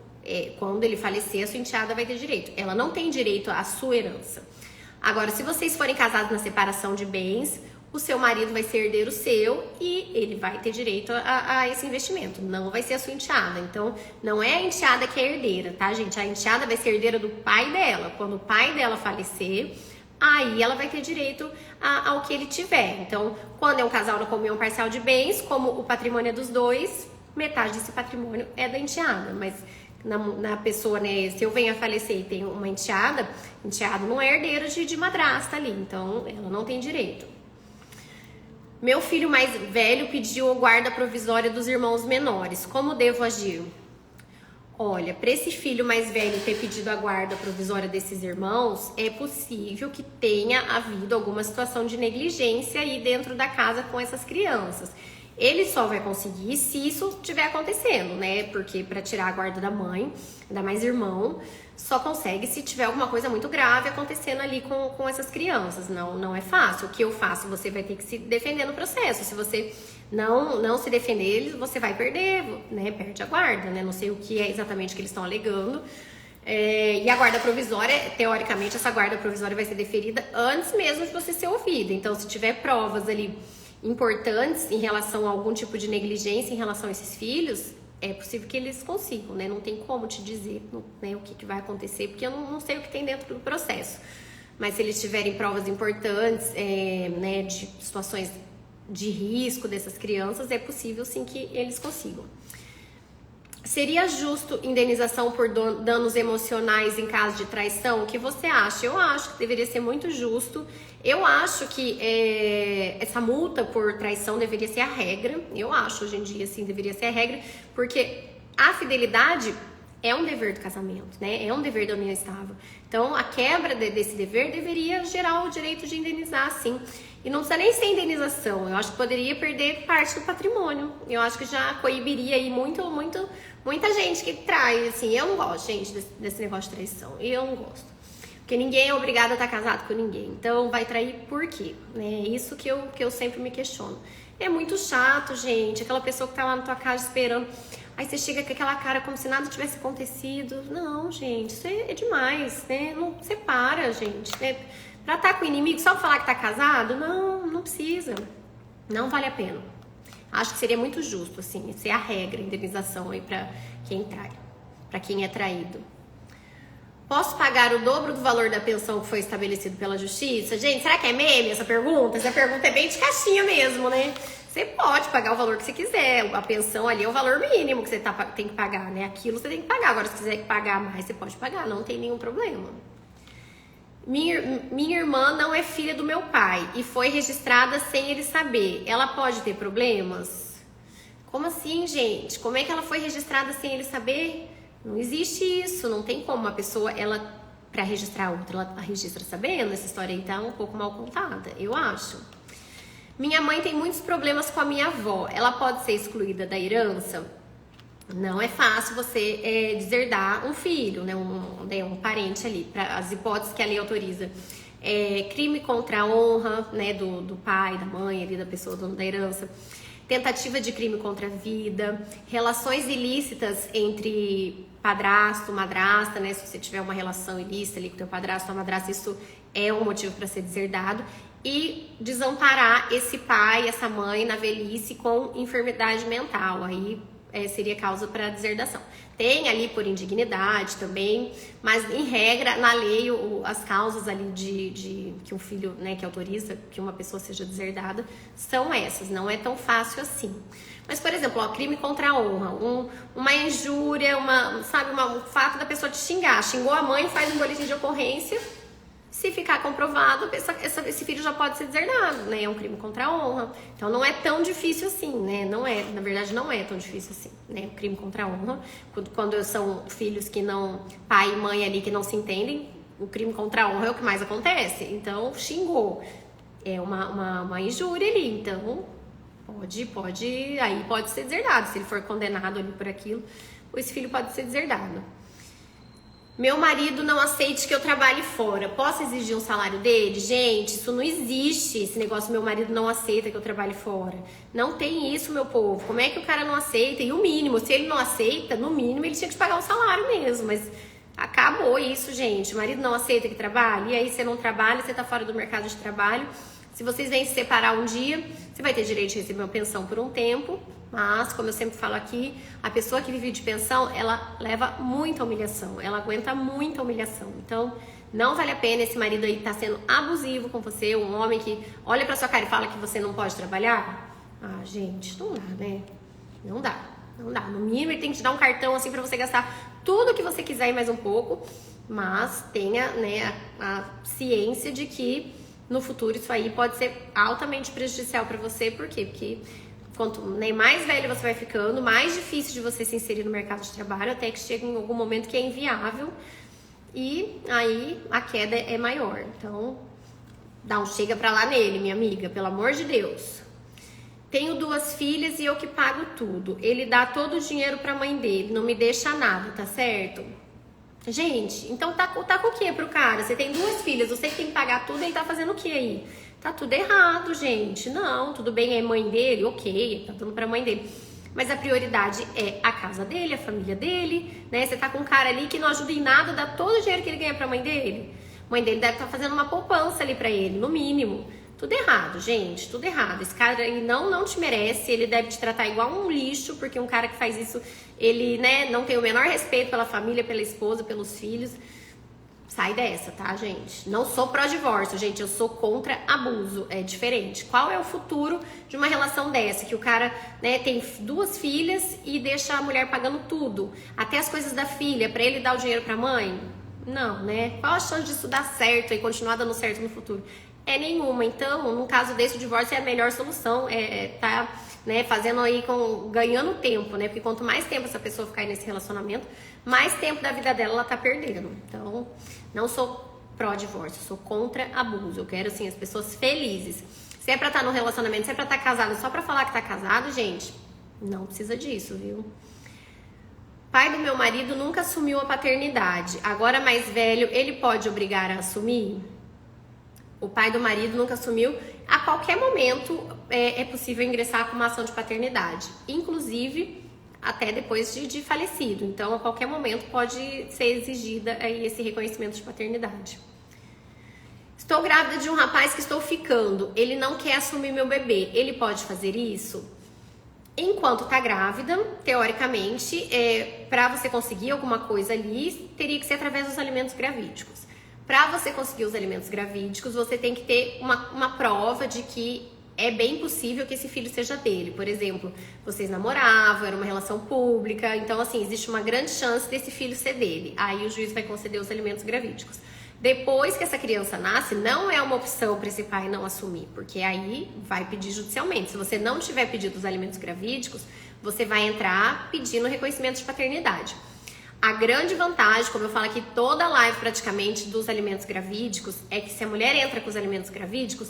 quando ele falecer, a sua enteada vai ter direito. Ela não tem direito à sua herança. Agora, se vocês forem casados na separação de bens, o seu marido vai ser herdeiro seu e ele vai ter direito a esse investimento. Não vai ser a sua enteada. Então, não é a enteada que é herdeira, tá, gente? A enteada vai ser herdeira do pai dela. Quando o pai dela falecer, aí ela vai ter direito ao que ele tiver. Então, quando é um casal na comunhão parcial de bens, como o patrimônio é dos dois, metade desse patrimônio é da enteada, mas na pessoa, né, se eu venho a falecer e tenho uma enteada não é herdeiro de madrasta ali, então ela não tem direito. Meu filho mais velho pediu a guarda provisória dos irmãos menores, como devo agir? Olha, para esse filho mais velho ter pedido a guarda provisória desses irmãos, é possível que tenha havido alguma situação de negligência aí dentro da casa com essas crianças. Ele só vai conseguir se isso estiver acontecendo, né? Porque para tirar a guarda da mãe, ainda mais irmão, só consegue se tiver alguma coisa muito grave acontecendo ali com essas crianças. Não é fácil. O que eu faço? Você vai ter que se defender no processo. Se você não se defender, você vai perder, né? Perde a guarda, né? Não sei o que é exatamente que eles estão alegando. E a guarda provisória, teoricamente, essa guarda provisória vai ser deferida antes mesmo de você ser ouvida. Então, se tiver provas ali importantes em relação a algum tipo de negligência em relação a esses filhos, é possível que eles consigam, né? Não tem como te dizer, né, o que vai acontecer, porque eu não sei o que tem dentro do processo. Mas se eles tiverem provas importantes, né, de situações de risco dessas crianças, é possível sim que eles consigam. Seria justo indenização por danos emocionais em caso de traição? O que você acha? Eu acho que deveria ser muito justo. Eu acho que essa multa por traição deveria ser a regra. Eu acho, hoje em dia, assim, deveria ser a regra. Porque a fidelidade é um dever do casamento, né? É um dever da união estável. Então, a quebra desse dever deveria gerar o direito de indenizar, sim. E não precisa nem ser indenização. Eu acho que poderia perder parte do patrimônio. Eu acho que já coibiria aí muita gente que trai, assim. Eu não gosto, gente, desse negócio de traição. Eu não gosto. Porque ninguém é obrigado a estar casado com ninguém. Então, vai trair por quê? É isso que eu sempre me questiono. É muito chato, gente. Aquela pessoa que tá lá na tua casa esperando. Aí você chega com aquela cara como se nada tivesse acontecido. Não, gente, isso é demais, né? Não separa, gente, né? Pra estar com o inimigo, só falar que tá casado? Não precisa. Não vale a pena. Acho que seria muito justo, assim, ser a regra, a indenização aí pra quem trai, pra quem é traído. Posso pagar o dobro do valor da pensão que foi estabelecido pela justiça? Gente, será que é meme essa pergunta? Essa pergunta é bem de caixinha mesmo, né? Você pode pagar o valor que você quiser. A pensão ali é o valor mínimo que você tem que pagar, né? Aquilo você tem que pagar. Agora, se quiser pagar mais, você pode pagar. Não tem nenhum problema. Minha irmã não é filha do meu pai e foi registrada sem ele saber. Ela pode ter problemas? Como assim, gente? Como é que ela foi registrada sem ele saber? Não existe isso. Não tem como uma pessoa, para registrar outra, ela registra sabendo. Essa história aí tá um pouco mal contada, eu acho. Minha mãe tem muitos problemas com a minha avó. Ela pode ser excluída da herança? Não é fácil você deserdar um filho, né, um parente ali, para as hipóteses que a lei autoriza. Crime contra a honra, né, do pai, da mãe, ali, da pessoa dona da herança. Tentativa de crime contra a vida. Relações ilícitas entre padrasto, madrasta, né, se você tiver uma relação ilícita ali com teu padrasto ou madrasta, isso é um motivo para ser deserdado. E desamparar esse pai, essa mãe na velhice com enfermidade mental. Aí seria causa para deserdação. Tem ali por indignidade também, mas em regra, na lei, as causas ali de que um filho, né, que autoriza que uma pessoa seja deserdada, são essas. Não é tão fácil assim. Mas, por exemplo, crime contra a honra, uma injúria, o fato da pessoa te xingar. Xingou a mãe, faz um boletim de ocorrência. Se ficar comprovado, esse filho já pode ser deserdado, né? É um crime contra a honra. Então não é tão difícil assim, né? Na verdade não é tão difícil assim, né? O crime contra a honra, quando são filhos que não, pai e mãe ali que não se entendem, o crime contra a honra é o que mais acontece. Então xingou, é uma injúria ali, então pode ser deserdado. Se ele for condenado ali por aquilo, esse filho pode ser deserdado. Meu marido não aceite que eu trabalhe fora. Posso exigir um salário dele? Gente, isso não existe. Esse negócio, meu marido não aceita que eu trabalhe fora. Não tem isso, meu povo. Como é que o cara não aceita? E o mínimo, se ele não aceita, no mínimo ele tinha que pagar um salário mesmo. Mas acabou isso, gente. O marido não aceita que trabalhe. E aí você não trabalha, você tá fora do mercado de trabalho. Se vocês vêm se separar um dia, você vai ter direito de receber uma pensão por um tempo. Mas, como eu sempre falo aqui, a pessoa que vive de pensão, ela leva muita humilhação, ela aguenta muita humilhação. Então, não vale a pena. Esse marido aí tá sendo abusivo com você, um homem que olha pra sua cara e fala que você não pode trabalhar. Ah, gente, não dá, né? Não dá. No mínimo, ele tem que te dar um cartão assim pra você gastar tudo que você quiser e mais um pouco. Mas tenha, né, a ciência de que no futuro isso aí pode ser altamente prejudicial pra você. Por quê? Porque quanto, né, mais velho você vai ficando, mais difícil de você se inserir no mercado de trabalho, até que chega em algum momento que é inviável e aí a queda é maior. Então, dá um chega pra lá nele, minha amiga, pelo amor de Deus. Tenho 2 filhas e eu que pago tudo. Ele dá todo o dinheiro pra mãe dele, não me deixa nada, tá certo? Gente, então tá com o que pro cara? Você tem 2 filhas, você que tem que pagar tudo, ele tá fazendo o que aí? Tá tudo errado, gente. Não, tudo bem, é mãe dele, ok, tá dando pra mãe dele. Mas a prioridade é a casa dele, a família dele, né? Você tá com um cara ali que não ajuda em nada, dá todo o dinheiro que ele ganha pra mãe dele. Mãe dele deve estar fazendo uma poupança ali pra ele, no mínimo. Tudo errado, gente, tudo errado. Esse cara aí não te merece, ele deve te tratar igual um lixo, porque um cara que faz isso, ele, né, não tem o menor respeito pela família, pela esposa, pelos filhos. Sai sai dessa, tá, gente? Não sou pró-divórcio, gente, eu sou contra abuso, é diferente. Qual é o futuro de uma relação dessa? Que o cara, né, tem 2 filhas e deixa a mulher pagando tudo, até as coisas da filha, pra ele dar o dinheiro pra mãe? Não, né? Qual a chance disso dar certo e continuar dando certo no futuro? É nenhuma. Então, num caso desse, o divórcio é a melhor solução, tá, né, fazendo aí ganhando tempo, né? Porque quanto mais tempo essa pessoa ficar aí nesse relacionamento, mais tempo da vida dela ela tá perdendo. Então, não sou pró-divórcio, sou contra abuso. Eu quero, assim, as pessoas felizes. Se é pra estar no relacionamento, se é pra estar casado só pra falar que tá casado, gente, não precisa disso, viu? Pai do meu marido nunca assumiu a paternidade. Agora mais velho, ele pode obrigar a assumir? O pai do marido nunca assumiu. A qualquer momento é possível ingressar com uma ação de paternidade. Inclusive, até depois de falecido. Então, a qualquer momento pode ser exigida aí esse reconhecimento de paternidade. Estou grávida de um rapaz que estou ficando. Ele não quer assumir meu bebê. Ele pode fazer isso? Enquanto tá grávida, teoricamente, para você conseguir alguma coisa ali, teria que ser através dos alimentos gravídicos. Para você conseguir os alimentos gravídicos, você tem que ter uma prova de que é bem possível que esse filho seja dele. Por exemplo, vocês namoravam, era uma relação pública, então assim, existe uma grande chance desse filho ser dele. Aí o juiz vai conceder os alimentos gravídicos. Depois que essa criança nasce, não é uma opção para esse pai não assumir, porque aí vai pedir judicialmente. Se você não tiver pedido os alimentos gravídicos, você vai entrar pedindo reconhecimento de paternidade. A grande vantagem, como eu falo aqui toda live praticamente, dos alimentos gravídicos, é que se a mulher entra com os alimentos gravídicos,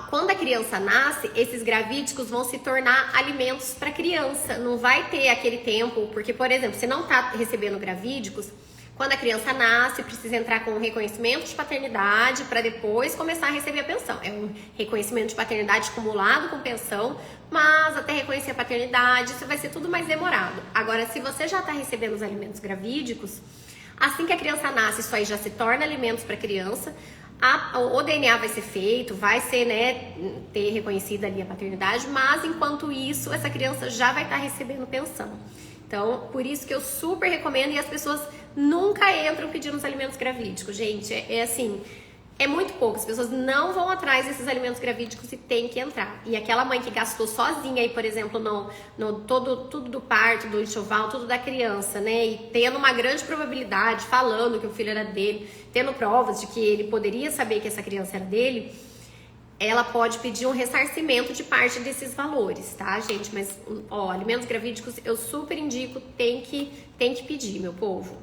quando a criança nasce, esses gravídicos vão se tornar alimentos para a criança. Não vai ter aquele tempo, porque, por exemplo, você não está recebendo gravídicos, quando a criança nasce, precisa entrar com um reconhecimento de paternidade para depois começar a receber a pensão. É um reconhecimento de paternidade acumulado com pensão, mas até reconhecer a paternidade, isso vai ser tudo mais demorado. Agora, se você já está recebendo os alimentos gravídicos, assim que a criança nasce, isso aí já se torna alimentos para a criança, o DNA vai ser feito, vai ser, né, ter reconhecida ali a paternidade, mas enquanto isso, essa criança já vai estar recebendo pensão. Então, por isso que eu super recomendo, e as pessoas nunca entram pedindo os alimentos gravídicos, gente, assim, é muito pouco, as pessoas não vão atrás desses alimentos gravídicos e tem que entrar. E aquela mãe que gastou sozinha aí, por exemplo, tudo do parto, do enxoval, tudo da criança, né, e tendo uma grande probabilidade, falando que o filho era dele, tendo provas de que ele poderia saber que essa criança era dele, ela pode pedir um ressarcimento de parte desses valores, tá, gente? Mas, ó, alimentos gravídicos eu super indico, tem que pedir, meu povo.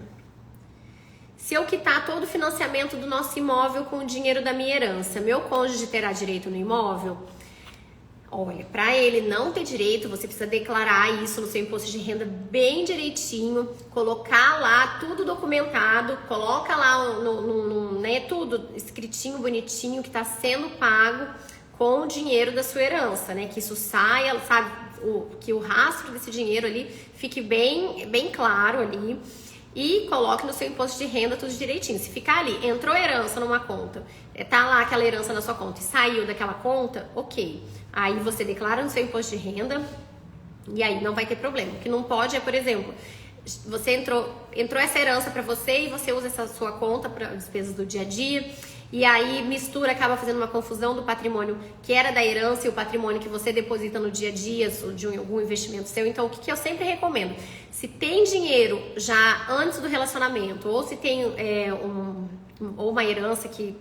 Se eu quitar todo o financiamento do nosso imóvel com o dinheiro da minha herança, meu cônjuge terá direito no imóvel? Olha, para ele não ter direito, você precisa declarar isso no seu imposto de renda bem direitinho, colocar lá tudo documentado, coloca lá né, tudo escritinho, bonitinho, que está sendo pago com o dinheiro da sua herança, né? Que isso saia, sabe, que o rastro desse dinheiro ali fique bem claro ali. E coloque no seu imposto de renda tudo direitinho. Se ficar ali, entrou herança numa conta, tá lá aquela herança na sua conta e saiu daquela conta, ok. Aí você declara no seu imposto de renda e aí não vai ter problema. O que não pode é, por exemplo, você entrou essa herança para você e você usa essa sua conta para despesas do dia a dia. E aí mistura, acaba fazendo uma confusão do patrimônio que era da herança e o patrimônio que você deposita no dia a dia de algum investimento seu. Então, o que eu sempre recomendo? Se tem dinheiro já antes do relacionamento, ou se tem ou uma herança que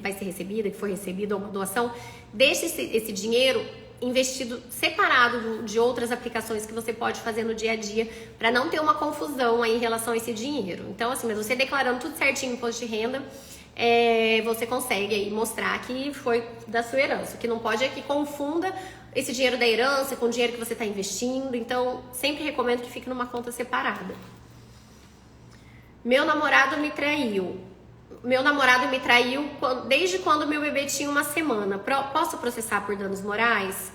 vai ser recebida, que foi recebida, ou uma doação, deixe esse dinheiro investido separado de outras aplicações que você pode fazer no dia a dia para não ter uma confusão aí em relação a esse dinheiro. Então, assim, mas você declarando tudo certinho no imposto de renda, você consegue aí mostrar que foi da sua herança. O que não pode é que confunda esse dinheiro da herança com o dinheiro que você está investindo. Então, sempre recomendo que fique numa conta separada. Meu namorado me traiu. Desde quando meu bebê tinha 1 semana. Posso processar por danos morais?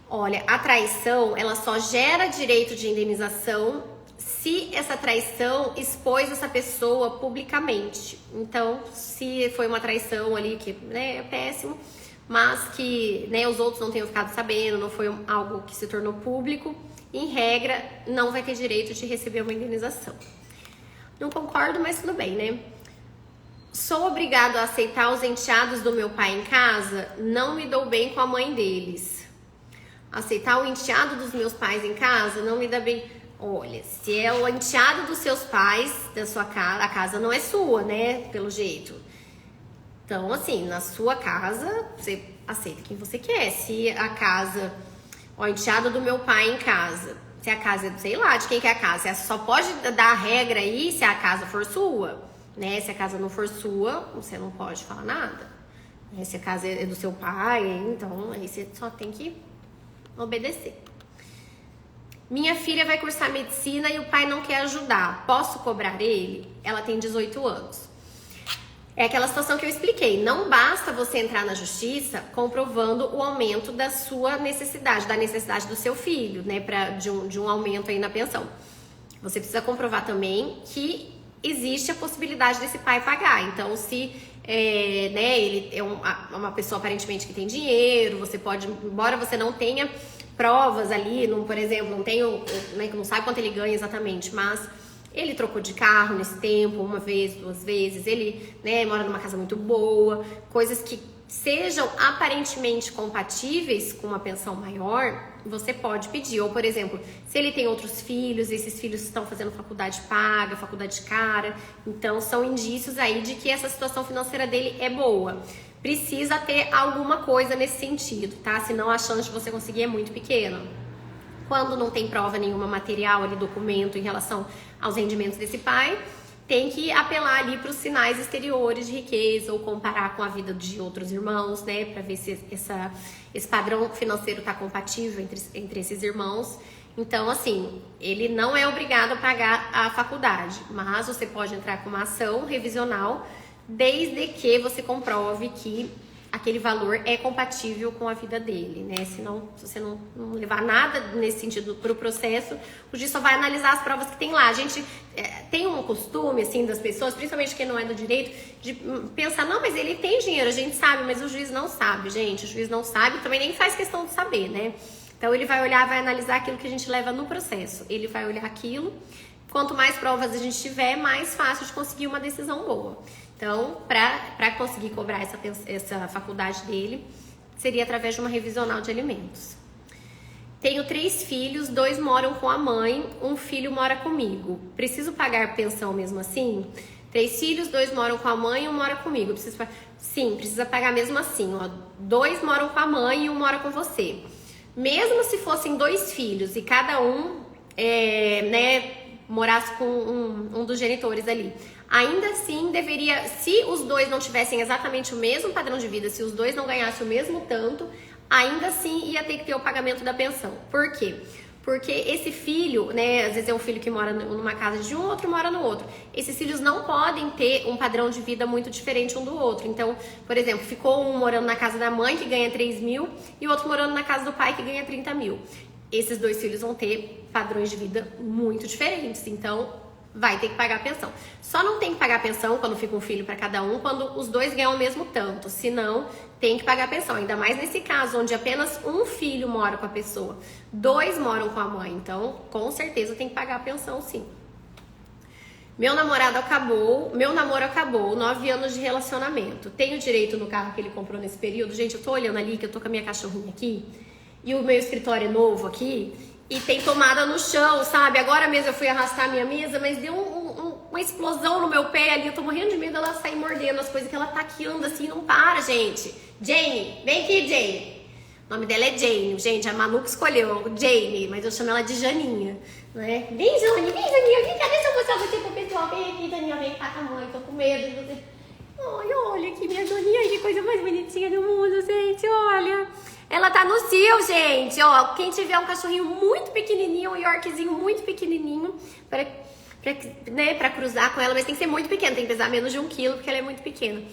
Olha, a traição, ela só gera direito de indenização se essa traição expôs essa pessoa publicamente. Então, se foi uma traição ali que, né, é péssimo, mas que, né, os outros não tenham ficado sabendo, não foi algo que se tornou público, em regra, não vai ter direito de receber uma indenização. Não concordo, mas tudo bem, né? Sou obrigado a aceitar os enteados do meu pai em casa? Não me dou bem com a mãe deles. Aceitar o enteado dos meus pais em casa não me dá bem. Olha, se é o enteado dos seus pais, da sua casa, a casa não é sua, né? Pelo jeito. Então, assim, na sua casa, você aceita quem você quer. Se a casa, o enteado do meu pai em casa, se a casa, sei lá, de quem que é a casa, você só pode dar a regra aí se a casa for sua, né? Se a casa não for sua, você não pode falar nada. Se a casa é do seu pai, então aí você só tem que obedecer. Minha filha vai cursar medicina e o pai não quer ajudar. Posso cobrar ele? Ela tem 18 anos. É aquela situação que eu expliquei. Não basta você entrar na justiça comprovando o aumento da sua necessidade, da necessidade do seu filho, né? De um aumento aí na pensão. Você precisa comprovar também que existe a possibilidade desse pai pagar. Então, se ele é uma pessoa aparentemente que tem dinheiro, você pode, embora você não tenha provas ali, por exemplo, não tenho, né, que não sabe quanto ele ganha exatamente, mas ele trocou de carro nesse tempo, uma vez, 2 vezes, ele, né, mora numa casa muito boa, coisas que sejam aparentemente compatíveis com uma pensão maior, você pode pedir. Ou, por exemplo, se ele tem outros filhos, esses filhos estão fazendo faculdade paga, faculdade cara, então são indícios aí de que essa situação financeira dele é boa. Precisa ter alguma coisa nesse sentido, tá? Senão a chance de você conseguir é muito pequena. Quando não tem prova nenhuma material ali, documento em relação aos rendimentos desse pai, tem que apelar ali para os sinais exteriores de riqueza ou comparar com a vida de outros irmãos, né? Para ver se esse padrão financeiro está compatível entre esses irmãos. Então, assim, ele não é obrigado a pagar a faculdade, mas você pode entrar com uma ação revisional desde que você comprove que aquele valor é compatível com a vida dele, né? Senão, se você não levar nada nesse sentido para o processo, o juiz só vai analisar as provas que tem lá. A gente tem um costume, assim, das pessoas, principalmente quem não é do direito, de pensar, não, mas ele tem dinheiro, a gente sabe, mas o juiz não sabe, gente. O juiz não sabe, também nem faz questão de saber, né? Então, ele vai olhar, vai analisar aquilo que a gente leva no processo. Ele vai olhar aquilo. Quanto mais provas a gente tiver, mais fácil de conseguir uma decisão boa. Então, para conseguir cobrar essa faculdade dele, seria através de uma revisional de alimentos. Tenho 3 filhos, 2 moram com a mãe, 1 filho mora comigo. Preciso pagar pensão mesmo assim? 3 filhos, 2 moram com a mãe e 1 mora comigo. Sim, precisa pagar mesmo assim. Ó. 2 moram com a mãe e 1 mora com você. Mesmo se fossem 2 filhos e cada um morasse com um dos genitores ali, ainda assim deveria, se os 2 não tivessem exatamente o mesmo padrão de vida, se os 2 não ganhassem o mesmo tanto, ainda assim ia ter que ter o pagamento da pensão. Por quê? Porque esse filho, né, às vezes é um filho que mora numa casa de um, outro mora no outro. Esses filhos não podem ter um padrão de vida muito diferente um do outro. Então, por exemplo, ficou um morando na casa da mãe, que ganha 3 mil, e o outro morando na casa do pai, que ganha 30 mil. Esses 2 filhos vão ter padrões de vida muito diferentes, então vai ter que pagar a pensão. Só não tem que pagar a pensão quando fica um filho para cada um, quando os 2 ganham o mesmo tanto, senão tem que pagar a pensão, ainda mais nesse caso, onde apenas um filho mora com a pessoa, 2 moram com a mãe, então com certeza tem que pagar a pensão sim. Meu namoro acabou, 9 anos de relacionamento, tenho direito no carro que ele comprou nesse período? Gente, eu tô olhando ali, que eu tô com a minha cachorrinha aqui, e o meu escritório é novo aqui, e tem tomada no chão, sabe? Agora mesmo eu fui arrastar a minha mesa, mas deu uma explosão no meu pé ali. Eu tô morrendo de medo dela sair mordendo as coisas que ela taqueando assim, não para, gente. Jane, vem aqui, Jane. O nome dela é Jane, gente, a Manu que escolheu, Jane, mas eu chamo ela de Janinha, né? Vem, Janinha, vem cá, deixa eu mostrar você pro pessoal. Vem aqui, Janinha, vem cá com a mãe, tô com medo de você. Olha aqui, minha Janinha, que coisa mais bonitinha do mundo, gente, olha. Ela tá no cio, gente, ó, quem tiver um cachorrinho muito pequenininho, um Yorkzinho muito pequenininho, pra cruzar com ela, mas tem que ser muito pequeno, tem que pesar menos de 1 quilo, porque ela é muito pequena.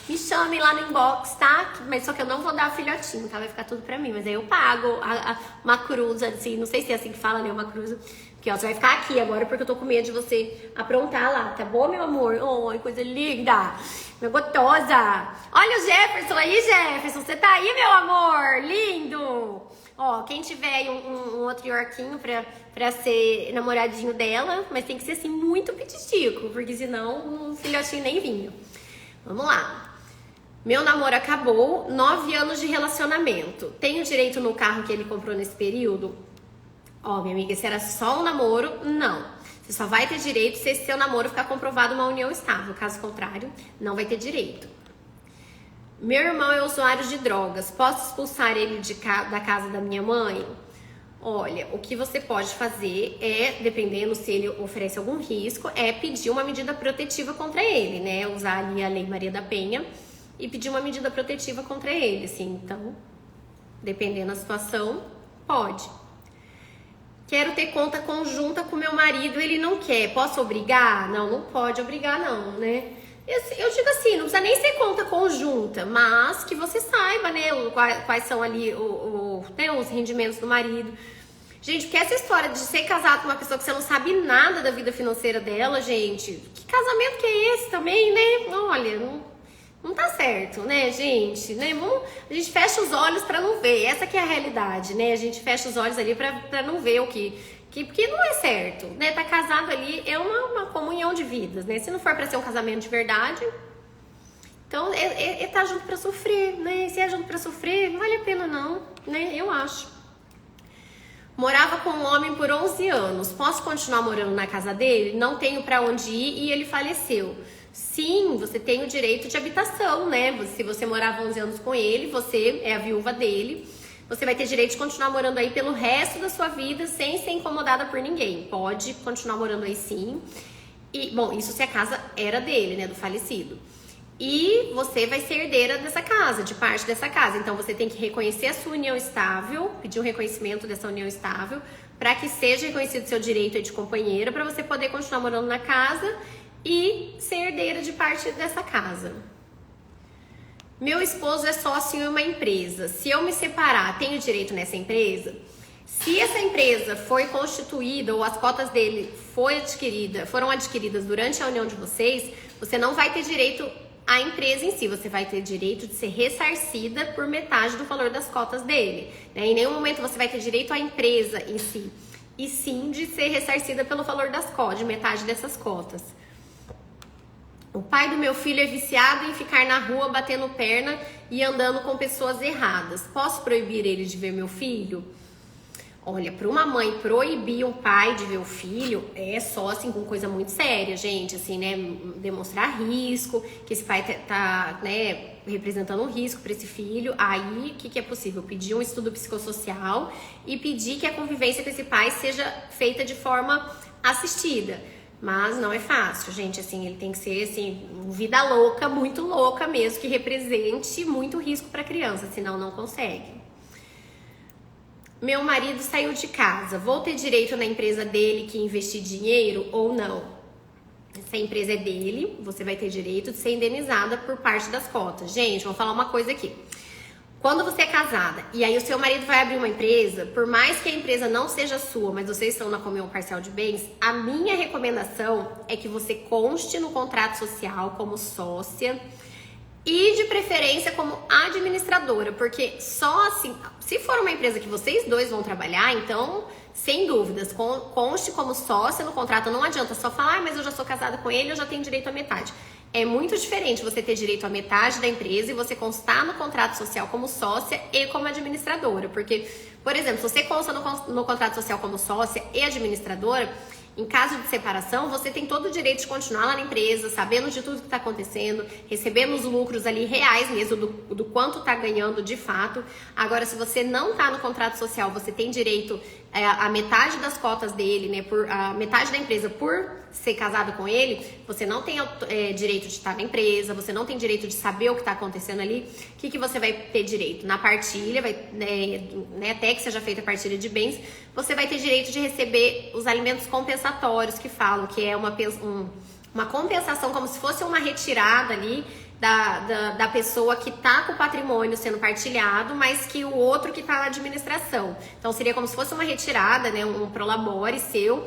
Me chame lá no inbox, tá? Mas só que eu não vou dar filhotinho, tá? Vai ficar tudo pra mim, mas aí eu pago uma cruza, assim, não sei se é assim que fala, né, uma cruza. Porque, ó, você vai ficar aqui agora porque eu tô com medo de você aprontar lá, tá bom, meu amor? Oi, coisa linda! Minha gostosa! Olha o Jefferson aí, Jefferson! Você tá aí, meu amor? Lindo! Ó, quem tiver aí um outro Yorkinho pra ser namoradinho dela, mas tem que ser assim muito pititico, porque senão um filhotinho nem vinho. Vamos lá. Meu namoro acabou, 9 anos de relacionamento. Tenho direito no carro que ele comprou nesse período? Ó, minha amiga, se era só um namoro, não. Você só vai ter direito se esse seu namoro ficar comprovado uma união estável. Caso contrário, não vai ter direito. Meu irmão é usuário de drogas. Posso expulsar ele da casa da minha mãe? Olha, o que você pode fazer é, dependendo se ele oferece algum risco, é pedir uma medida protetiva contra ele, né? Usar ali a Lei Maria da Penha e pedir uma medida protetiva contra ele, assim. Então, dependendo da situação, pode. Quero ter conta conjunta com meu marido, ele não quer. Posso obrigar? Não, não pode obrigar não, né? Eu digo assim, não precisa nem ser conta conjunta, mas que você saiba, né, quais são ali né, os rendimentos do marido. Gente, porque essa história de ser casado com uma pessoa que você não sabe nada da vida financeira dela, gente, que casamento que é esse também, né? Olha, não tá certo, né, gente? Né? A gente fecha os olhos pra não ver, essa que é a realidade, né? A gente fecha os olhos ali pra não ver o porque não é certo, né? Tá casado ali é uma comunhão de vidas, né? Se não for pra ser um casamento de verdade, então tá junto pra sofrer, né? Se é junto pra sofrer, não vale a pena não, né? Eu acho. Morava com um homem por 11 anos. Posso continuar morando na casa dele? Não tenho pra onde ir e ele faleceu. Sim, você tem o direito de habitação, né? Se você morava 11 anos com ele, você é a viúva dele. Você vai ter direito de continuar morando aí pelo resto da sua vida sem ser incomodada por ninguém. Pode continuar morando aí sim. E, bom, isso se a casa era dele, né, do falecido. E você vai ser herdeira dessa casa, de parte dessa casa. Então você tem que reconhecer a sua união estável, pedir um reconhecimento dessa união estável, para que seja reconhecido seu direito de companheira, para você poder continuar morando na casa e ser herdeira de parte dessa casa. Meu esposo é sócio em uma empresa. Se eu me separar, tenho direito nessa empresa? Se essa empresa foi constituída ou as cotas dele foram adquiridas durante a união de vocês, você não vai ter direito à empresa em si. Você vai ter direito de ser ressarcida por metade do valor das cotas dele, né? Em nenhum momento você vai ter direito à empresa em si, e sim de ser ressarcida pelo valor das cotas, de metade dessas cotas. O pai do meu filho é viciado em ficar na rua batendo perna e andando com pessoas erradas. Posso proibir ele de ver meu filho? Olha, para uma mãe proibir um pai de ver o filho é só assim com coisa muito séria, gente, assim, né? Demonstrar risco, que esse pai tá, né, representando um risco para esse filho. Aí, o que é possível? Pedir um estudo psicossocial e pedir que a convivência com esse pai seja feita de forma assistida. Mas não é fácil, gente, assim, ele tem que ser, assim, vida louca, muito louca mesmo, que represente muito risco para a criança, senão não consegue. Meu marido saiu de casa, vou ter direito na empresa dele que investir dinheiro ou não? Se a empresa é dele, você vai ter direito de ser indenizada por parte das cotas. Gente, vou falar uma coisa aqui. Quando você é casada e aí o seu marido vai abrir uma empresa, por mais que a empresa não seja sua, mas vocês estão na comunhão parcial de bens, a minha recomendação é que você conste no contrato social como sócia e de preferência como administradora, porque só assim, se for uma empresa que vocês dois vão trabalhar, então, sem dúvidas, conste como sócia no contrato. Não adianta só falar, mas eu já sou casada com ele, eu já tenho direito à metade. É muito diferente você ter direito à metade da empresa e você constar no contrato social como sócia e como administradora. Porque, por exemplo, se você consta no contrato social como sócia e administradora, em caso de separação, você tem todo o direito de continuar lá na empresa, sabendo de tudo que está acontecendo, recebendo os lucros ali reais mesmo, do quanto está ganhando de fato. Agora, se você não está no contrato social, você tem direito a metade das cotas dele, né, a metade da empresa por ser casado com ele, você não tem direito de estar na empresa, você não tem direito de saber o que está acontecendo ali. O que você vai ter direito? Na partilha, né, até que seja feita a partilha de bens, você vai ter direito de receber os alimentos compensatórios, que falam que é uma compensação, como se fosse uma retirada ali da pessoa que tá com o patrimônio sendo partilhado, mas que o outro que tá na administração. Então seria como se fosse uma retirada, né, um prolabore seu.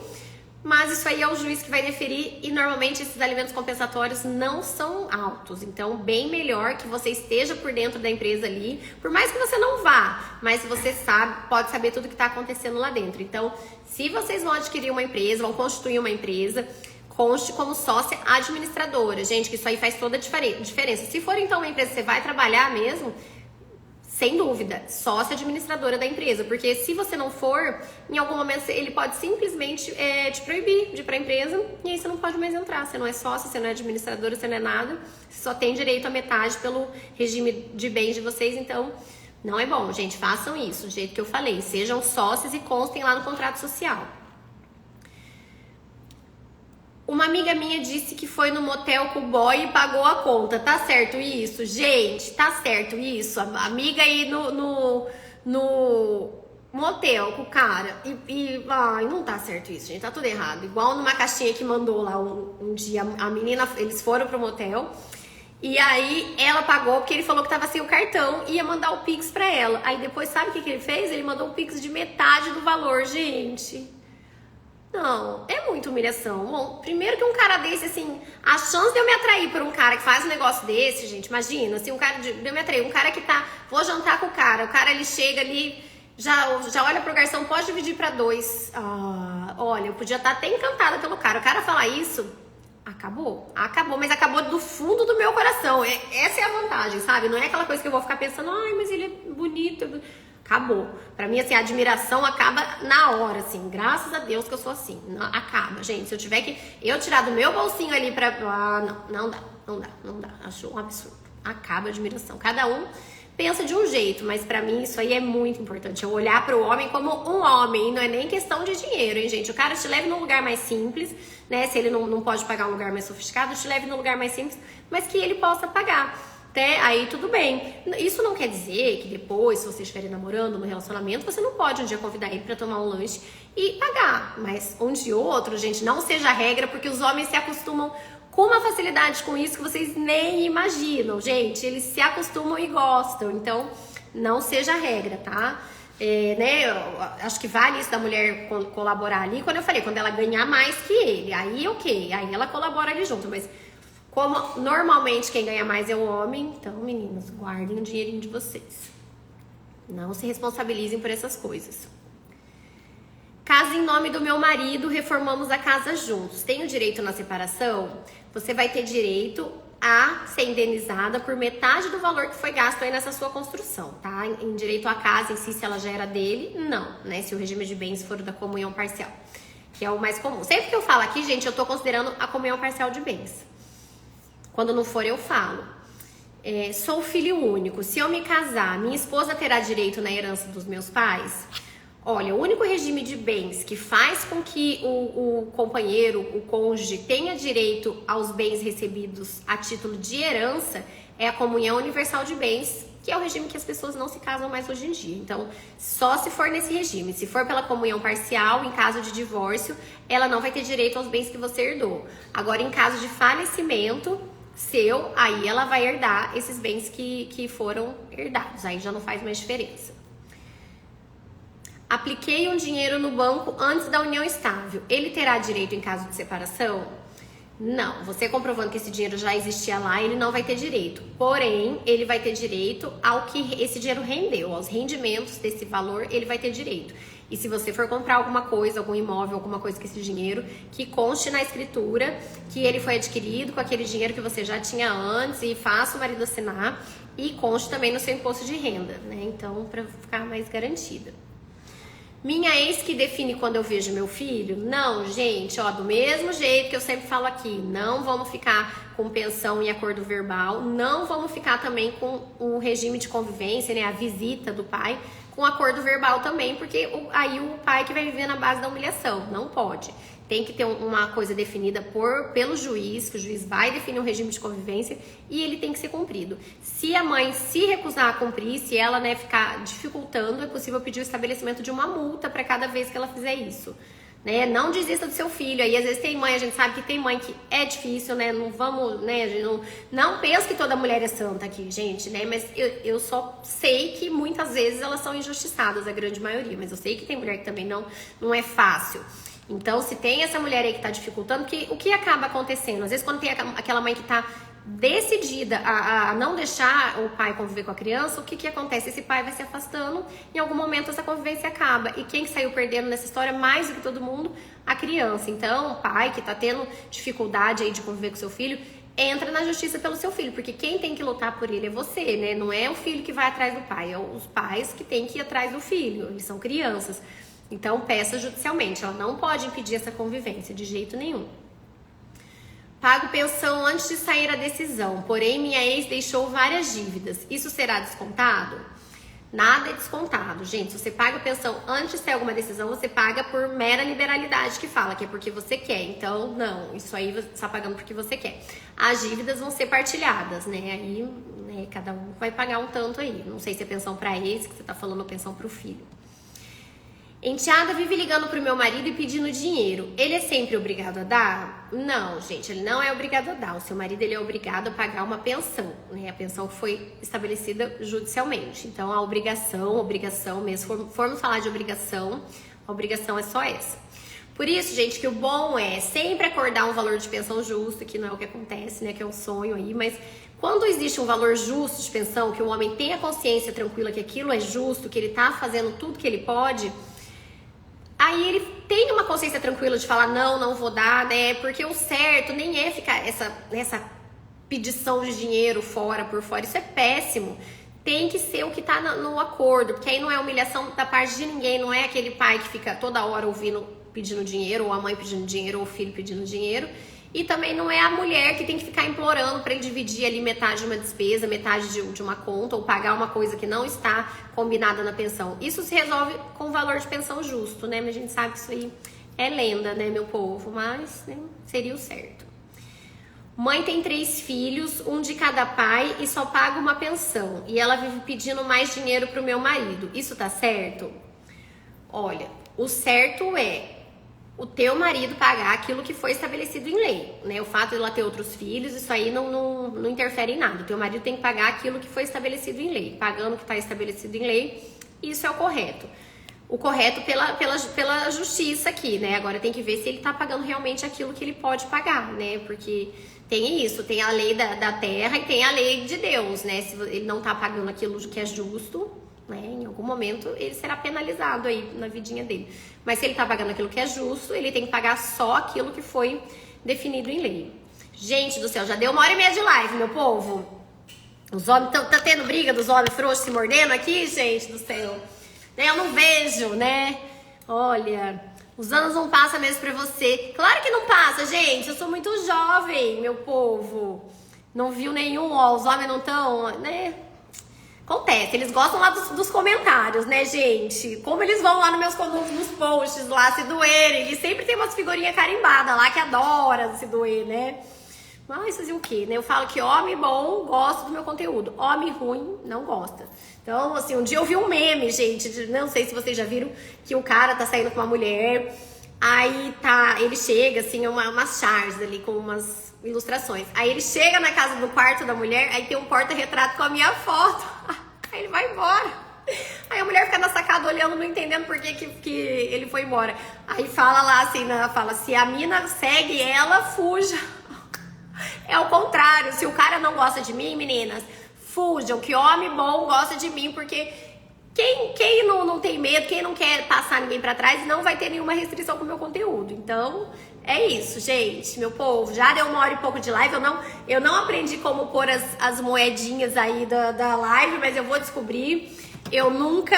Mas isso aí é o juiz que vai deferir e normalmente esses alimentos compensatórios não são altos. Então, bem melhor que você esteja por dentro da empresa ali, por mais que você não vá, mas você pode saber tudo que está acontecendo lá dentro. Então, se vocês vão adquirir uma empresa, vão constituir uma empresa, conste como sócia administradora. Gente, que isso aí faz toda a diferença. Se for então uma empresa que você vai trabalhar mesmo, sem dúvida, sócia administradora da empresa. Porque se você não for, em algum momento ele pode simplesmente te proibir de ir pra empresa e aí você não pode mais entrar. Você não é sócia, você não é administradora, você não é nada. Você só tem direito a metade pelo regime de bens de vocês, então não é bom, gente. Façam isso, do jeito que eu falei. Sejam sócios e constem lá no contrato social. Uma amiga minha disse que foi no motel com o boy e pagou a conta. Tá certo isso? Gente, tá certo isso? A amiga aí no motel com o cara. Ai, não tá certo isso, gente. Tá tudo errado. Igual numa caixinha que mandou lá um dia. A menina, eles foram pro motel. E aí ela pagou porque ele falou que tava sem o cartão e ia mandar o Pix pra ela. Aí depois, sabe o que ele fez? Ele mandou o Pix de metade do valor, gente. Não, é muita humilhação. Bom, primeiro que um cara desse, assim, a chance de eu me atrair por um cara que faz um negócio desse, gente, imagina, assim, de eu me atrair, um cara que vou jantar com o cara ele chega ali, já olha pro garçom, pode dividir pra 2. Olha, eu podia estar até encantada pelo cara. O cara falar isso, acabou, mas acabou do fundo do meu coração. Essa é a vantagem, sabe? Não é aquela coisa que eu vou ficar pensando, ai, mas ele é bonito. Acabou. Pra mim, assim, a admiração acaba na hora, assim. Graças a Deus que eu sou assim. Acaba, gente. Se eu tiver que eu tirar do meu bolsinho ali pra... não dá. Acho um absurdo. Acaba a admiração. Cada um pensa de um jeito, mas pra mim isso aí é muito importante. Eu olhar pro homem como um homem. Não é nem questão de dinheiro, hein, gente? O cara te leva num lugar mais simples, né? Se ele não pode pagar um lugar mais sofisticado, te leve num lugar mais simples, mas que ele possa pagar. Aí tudo bem. Isso não quer dizer que depois, se vocês estiverem namorando no relacionamento, você não pode um dia convidar ele pra tomar um lanche e pagar. Mas um dia ou outro, gente, não seja regra, porque os homens se acostumam com uma facilidade com isso que vocês nem imaginam. Gente, eles se acostumam e gostam. Então, não seja regra, tá? Eu acho que vale isso da mulher colaborar ali. Quando eu falei, quando ela ganhar mais que ele, aí ok, aí ela colabora ali junto, mas... Como normalmente quem ganha mais é o homem, então, meninos, guardem o dinheirinho de vocês. Não se responsabilizem por essas coisas. Casa em nome do meu marido, reformamos a casa juntos. Tenho direito na separação? Você vai ter direito a ser indenizada por metade do valor que foi gasto aí nessa sua construção, tá? Em direito à casa em si, se ela já era dele, não, né? Se o regime de bens for da comunhão parcial, que é o mais comum. Sempre que eu falo aqui, gente, eu tô considerando a comunhão parcial de bens. Quando não for, eu falo. Sou filho único. Se eu me casar, minha esposa terá direito na herança dos meus pais? Olha, o único regime de bens que faz com que o companheiro, o cônjuge, tenha direito aos bens recebidos a título de herança é a comunhão universal de bens, que é o regime que as pessoas não se casam mais hoje em dia. Então, só se for nesse regime. Se for pela comunhão parcial, em caso de divórcio, ela não vai ter direito aos bens que você herdou. Agora, em caso de falecimento seu, aí ela vai herdar esses bens que foram herdados. Aí já não faz mais diferença. Apliquei um dinheiro no banco antes da união estável. Ele terá direito em caso de separação? Não. Você comprovando que esse dinheiro já existia lá, ele não vai ter direito. Porém, ele vai ter direito ao que esse dinheiro rendeu, aos rendimentos desse valor, ele vai ter direito. E se você for comprar alguma coisa, algum imóvel, alguma coisa com esse dinheiro, que conste na escritura que ele foi adquirido com aquele dinheiro que você já tinha antes e faça o marido assinar e conste também no seu imposto de renda, né? Então, para ficar mais garantida. Minha ex que define quando eu vejo meu filho? Não, gente, do mesmo jeito que eu sempre falo aqui, não vamos ficar com pensão e acordo verbal, não vamos ficar também com o regime de convivência, né, a visita do pai, com acordo verbal também, porque aí o pai que vai viver na base da humilhação, não pode. Tem que ter uma coisa definida pelo juiz, que o juiz vai definir um regime de convivência e ele tem que ser cumprido. Se a mãe se recusar a cumprir, se ela, né, ficar dificultando, é possível pedir o estabelecimento de uma multa para cada vez que ela fizer isso. Né? Não desista do seu filho. Aí às vezes tem mãe, a gente sabe que tem mãe que é difícil, né? Não vamos, né? Não penso que toda mulher é santa aqui, gente, né? Mas eu só sei que muitas vezes elas são injustiçadas, a grande maioria. Mas eu sei que tem mulher que também não é fácil. Então, se tem essa mulher aí que tá dificultando, o que acaba acontecendo? Às vezes, quando tem aquela mãe que tá decidida a não deixar o pai conviver com a criança, o que acontece? Esse pai vai se afastando, em algum momento essa convivência acaba. E quem que saiu perdendo nessa história, mais do que todo mundo? A criança. Então, o pai que tá tendo dificuldade aí de conviver com seu filho, entra na justiça pelo seu filho, porque quem tem que lutar por ele é você, né? Não é o filho que vai atrás do pai, é os pais que tem que ir atrás do filho, eles são crianças. Então, peça judicialmente, ela não pode impedir essa convivência de jeito nenhum. Pago pensão antes de sair a decisão, porém minha ex deixou várias dívidas. Isso será descontado? Nada é descontado, gente. Se você paga pensão antes de sair alguma decisão, você paga por mera liberalidade, que fala que é porque você quer. Então, não, isso aí você está pagando porque você quer. As dívidas vão ser partilhadas, né? Aí, né, cada um vai pagar um tanto aí. Não sei se é pensão para ex, que você tá falando, ou pensão pro filho. Enteada vive ligando pro meu marido e pedindo dinheiro. Ele é sempre obrigado a dar? Não, gente, ele não é obrigado a dar. O seu marido, ele é obrigado a pagar uma pensão, né? A pensão foi estabelecida judicialmente. Então, a obrigação mesmo, formos falar de obrigação, a obrigação é só essa. Por isso, gente, que o bom é sempre acordar um valor de pensão justo, que não é o que acontece, né? Que é um sonho aí, mas quando existe um valor justo de pensão, que o homem tem a consciência tranquila que aquilo é justo, que ele tá fazendo tudo que ele pode, aí ele tem uma consciência tranquila de falar, não vou dar, né? Porque o certo nem é ficar essa pedição de dinheiro por fora. Isso é péssimo. Tem que ser o que tá no acordo, porque aí não é humilhação da parte de ninguém, não é aquele pai que fica toda hora pedindo dinheiro, ou a mãe pedindo dinheiro, ou o filho pedindo dinheiro. E também não é a mulher que tem que ficar implorando para ele dividir ali metade de uma despesa, metade de uma conta, ou pagar uma coisa que não está combinada na pensão. Isso se resolve com o valor de pensão justo, né? Mas a gente sabe que isso aí é lenda, né, meu povo? Mas, né, seria o certo. Mãe tem 3 filhos, um de cada pai, e só paga uma pensão. E ela vive pedindo mais dinheiro pro meu marido. Isso tá certo? Olha, o certo é o teu marido pagar aquilo que foi estabelecido em lei, né? O fato de ela ter outros filhos, isso aí não interfere em nada. O teu marido tem que pagar aquilo que foi estabelecido em lei. Pagando o que está estabelecido em lei, isso é o correto. O correto pela justiça aqui, né? Agora tem que ver se ele tá pagando realmente aquilo que ele pode pagar, né? Porque tem isso, tem a lei da terra e tem a lei de Deus, né? Se ele não tá pagando aquilo que é justo, né? Em algum momento ele será penalizado aí na vidinha dele. Mas se ele tá pagando aquilo que é justo, ele tem que pagar só aquilo que foi definido em lei. Gente do céu, já deu 1h30 de live, meu povo. Os homens, tá tendo briga dos homens frouxos se mordendo aqui, gente do céu. Eu não vejo, né? Olha, os anos não passam mesmo pra você. Claro que não passa, gente. Eu sou muito jovem, meu povo. Não viu nenhum, ó. Os homens não estão, né? Acontece, eles gostam lá dos comentários, né, gente? Como eles vão lá nos posts lá se doerem. Eles sempre tem umas figurinhas carimbadas lá que adora se doer, né? Mas fazer o quê, né? Eu falo que homem bom gosta do meu conteúdo. Homem ruim não gosta. Então, assim, um dia eu vi um meme, gente. Não sei se vocês já viram, que o cara tá saindo com uma mulher. Aí ele chega, assim, umas charges ali com umas ilustrações. Aí ele chega na casa do quarto da mulher, aí tem um porta-retrato com a minha foto. Aí ele vai embora. Aí a mulher fica na sacada olhando, não entendendo por que ele foi embora. Aí fala lá assim, fala, se a mina segue ela, fuja. É o contrário, se o cara não gosta de mim, meninas, fujam, que homem bom gosta de mim, porque quem não tem medo, quem não quer passar ninguém pra trás, não vai ter nenhuma restrição com o meu conteúdo. Então, é isso, gente, meu povo. Já deu 1h e pouco de live, eu não aprendi como pôr as moedinhas aí da live, mas eu vou descobrir. Eu nunca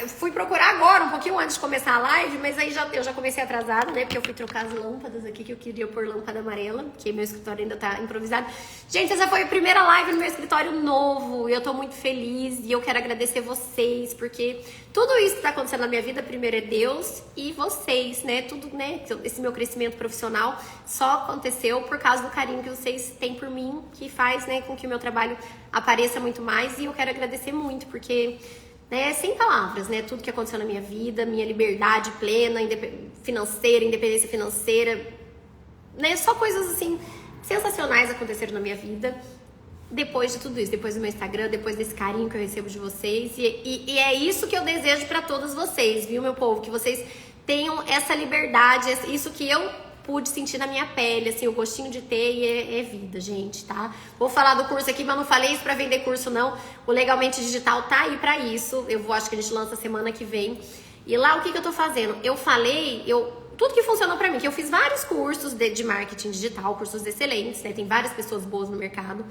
fui procurar agora, um pouquinho antes de começar a live, mas aí eu já comecei atrasada, né? Porque eu fui trocar as lâmpadas aqui, que eu queria pôr lâmpada amarela, porque meu escritório ainda tá improvisado. Gente, essa foi a primeira live no meu escritório novo, e eu tô muito feliz, e eu quero agradecer vocês, porque tudo isso que tá acontecendo na minha vida, primeiro é Deus e vocês, né? Tudo, né? Esse meu crescimento profissional só aconteceu por causa do carinho que vocês têm por mim, que faz, né, com que o meu trabalho apareça muito mais, e eu quero agradecer muito, porque, né, sem palavras, né, tudo que aconteceu na minha vida, minha liberdade plena, independência financeira, né, só coisas assim sensacionais aconteceram na minha vida depois de tudo isso, depois do meu Instagram, depois desse carinho que eu recebo de vocês, e é isso que eu desejo pra todos vocês, viu, meu povo, que vocês tenham essa liberdade, isso que eu pude sentir na minha pele, assim, o gostinho de ter e é vida, gente, tá? Vou falar do curso aqui, mas não falei isso pra vender curso, não. O Legalmente Digital tá aí pra isso. Acho que a gente lança semana que vem. E lá, o que eu tô fazendo? Tudo que funcionou pra mim, que eu fiz vários cursos de marketing digital, cursos excelentes, né? Tem várias pessoas boas no mercado.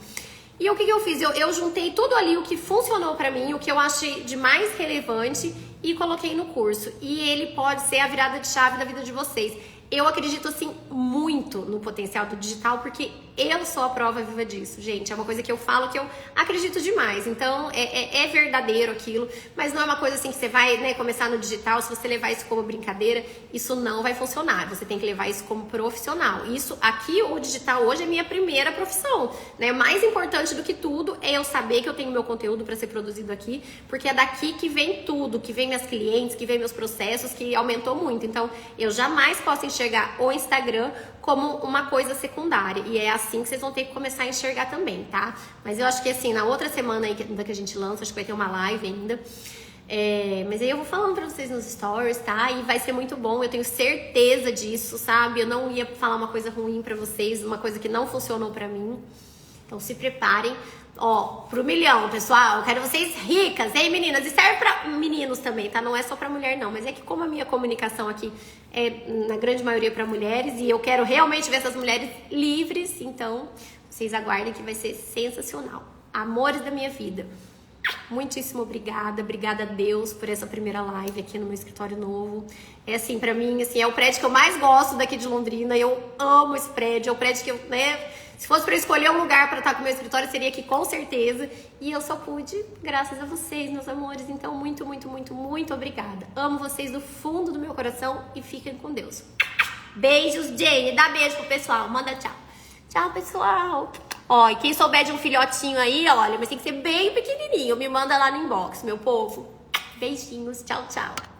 E o que eu fiz? Eu juntei tudo ali, o que funcionou pra mim, o que eu achei de mais relevante e coloquei no curso. E ele pode ser a virada de chave da vida de vocês. Eu acredito, assim, muito no potencial do digital, porque eu sou a prova viva disso, gente. É uma coisa que eu falo que eu acredito demais. Então, é verdadeiro aquilo, mas não é uma coisa assim que você vai, né, começar no digital. Se você levar isso como brincadeira, isso não vai funcionar. Você tem que levar isso como profissional. Isso aqui, o digital hoje é minha primeira profissão, né? Mais importante do que tudo é eu saber que eu tenho meu conteúdo para ser produzido aqui, porque é daqui que vem tudo, que vem minhas clientes, que vem meus processos, que aumentou muito. Então, eu jamais posso enxergar o Instagram como uma coisa secundária. E é assim que vocês vão ter que começar a enxergar também, tá? Mas eu acho que assim, na outra semana aí que a gente lança, acho que vai ter uma live ainda. Mas aí eu vou falando pra vocês nos stories, tá? E vai ser muito bom, eu tenho certeza disso, sabe? Eu não ia falar uma coisa ruim pra vocês, uma coisa que não funcionou pra mim. Então se preparem. Ó, pro milhão, pessoal, eu quero vocês ricas, hein, meninas? E serve pra meninos também, tá? Não é só pra mulher, não. Mas é que como a minha comunicação aqui é, na grande maioria, pra mulheres, e eu quero realmente ver essas mulheres livres, então vocês aguardem que vai ser sensacional. Amores da minha vida. Muitíssimo obrigada, obrigada a Deus por essa primeira live aqui no meu escritório novo. É assim, pra mim, assim, é o prédio que eu mais gosto daqui de Londrina. Eu amo esse prédio, é o prédio que eu, né, se fosse pra escolher um lugar pra estar com o meu escritório, seria aqui com certeza. E eu só pude graças a vocês, meus amores. Então, muito, muito, muito, muito obrigada. Amo vocês do fundo do meu coração e fiquem com Deus. Beijos, Jane. Dá beijo pro pessoal. Manda tchau. Tchau, pessoal. Ó, e quem souber de um filhotinho aí, olha, mas tem que ser bem pequenininho. Me manda lá no inbox, meu povo. Beijinhos. Tchau, tchau.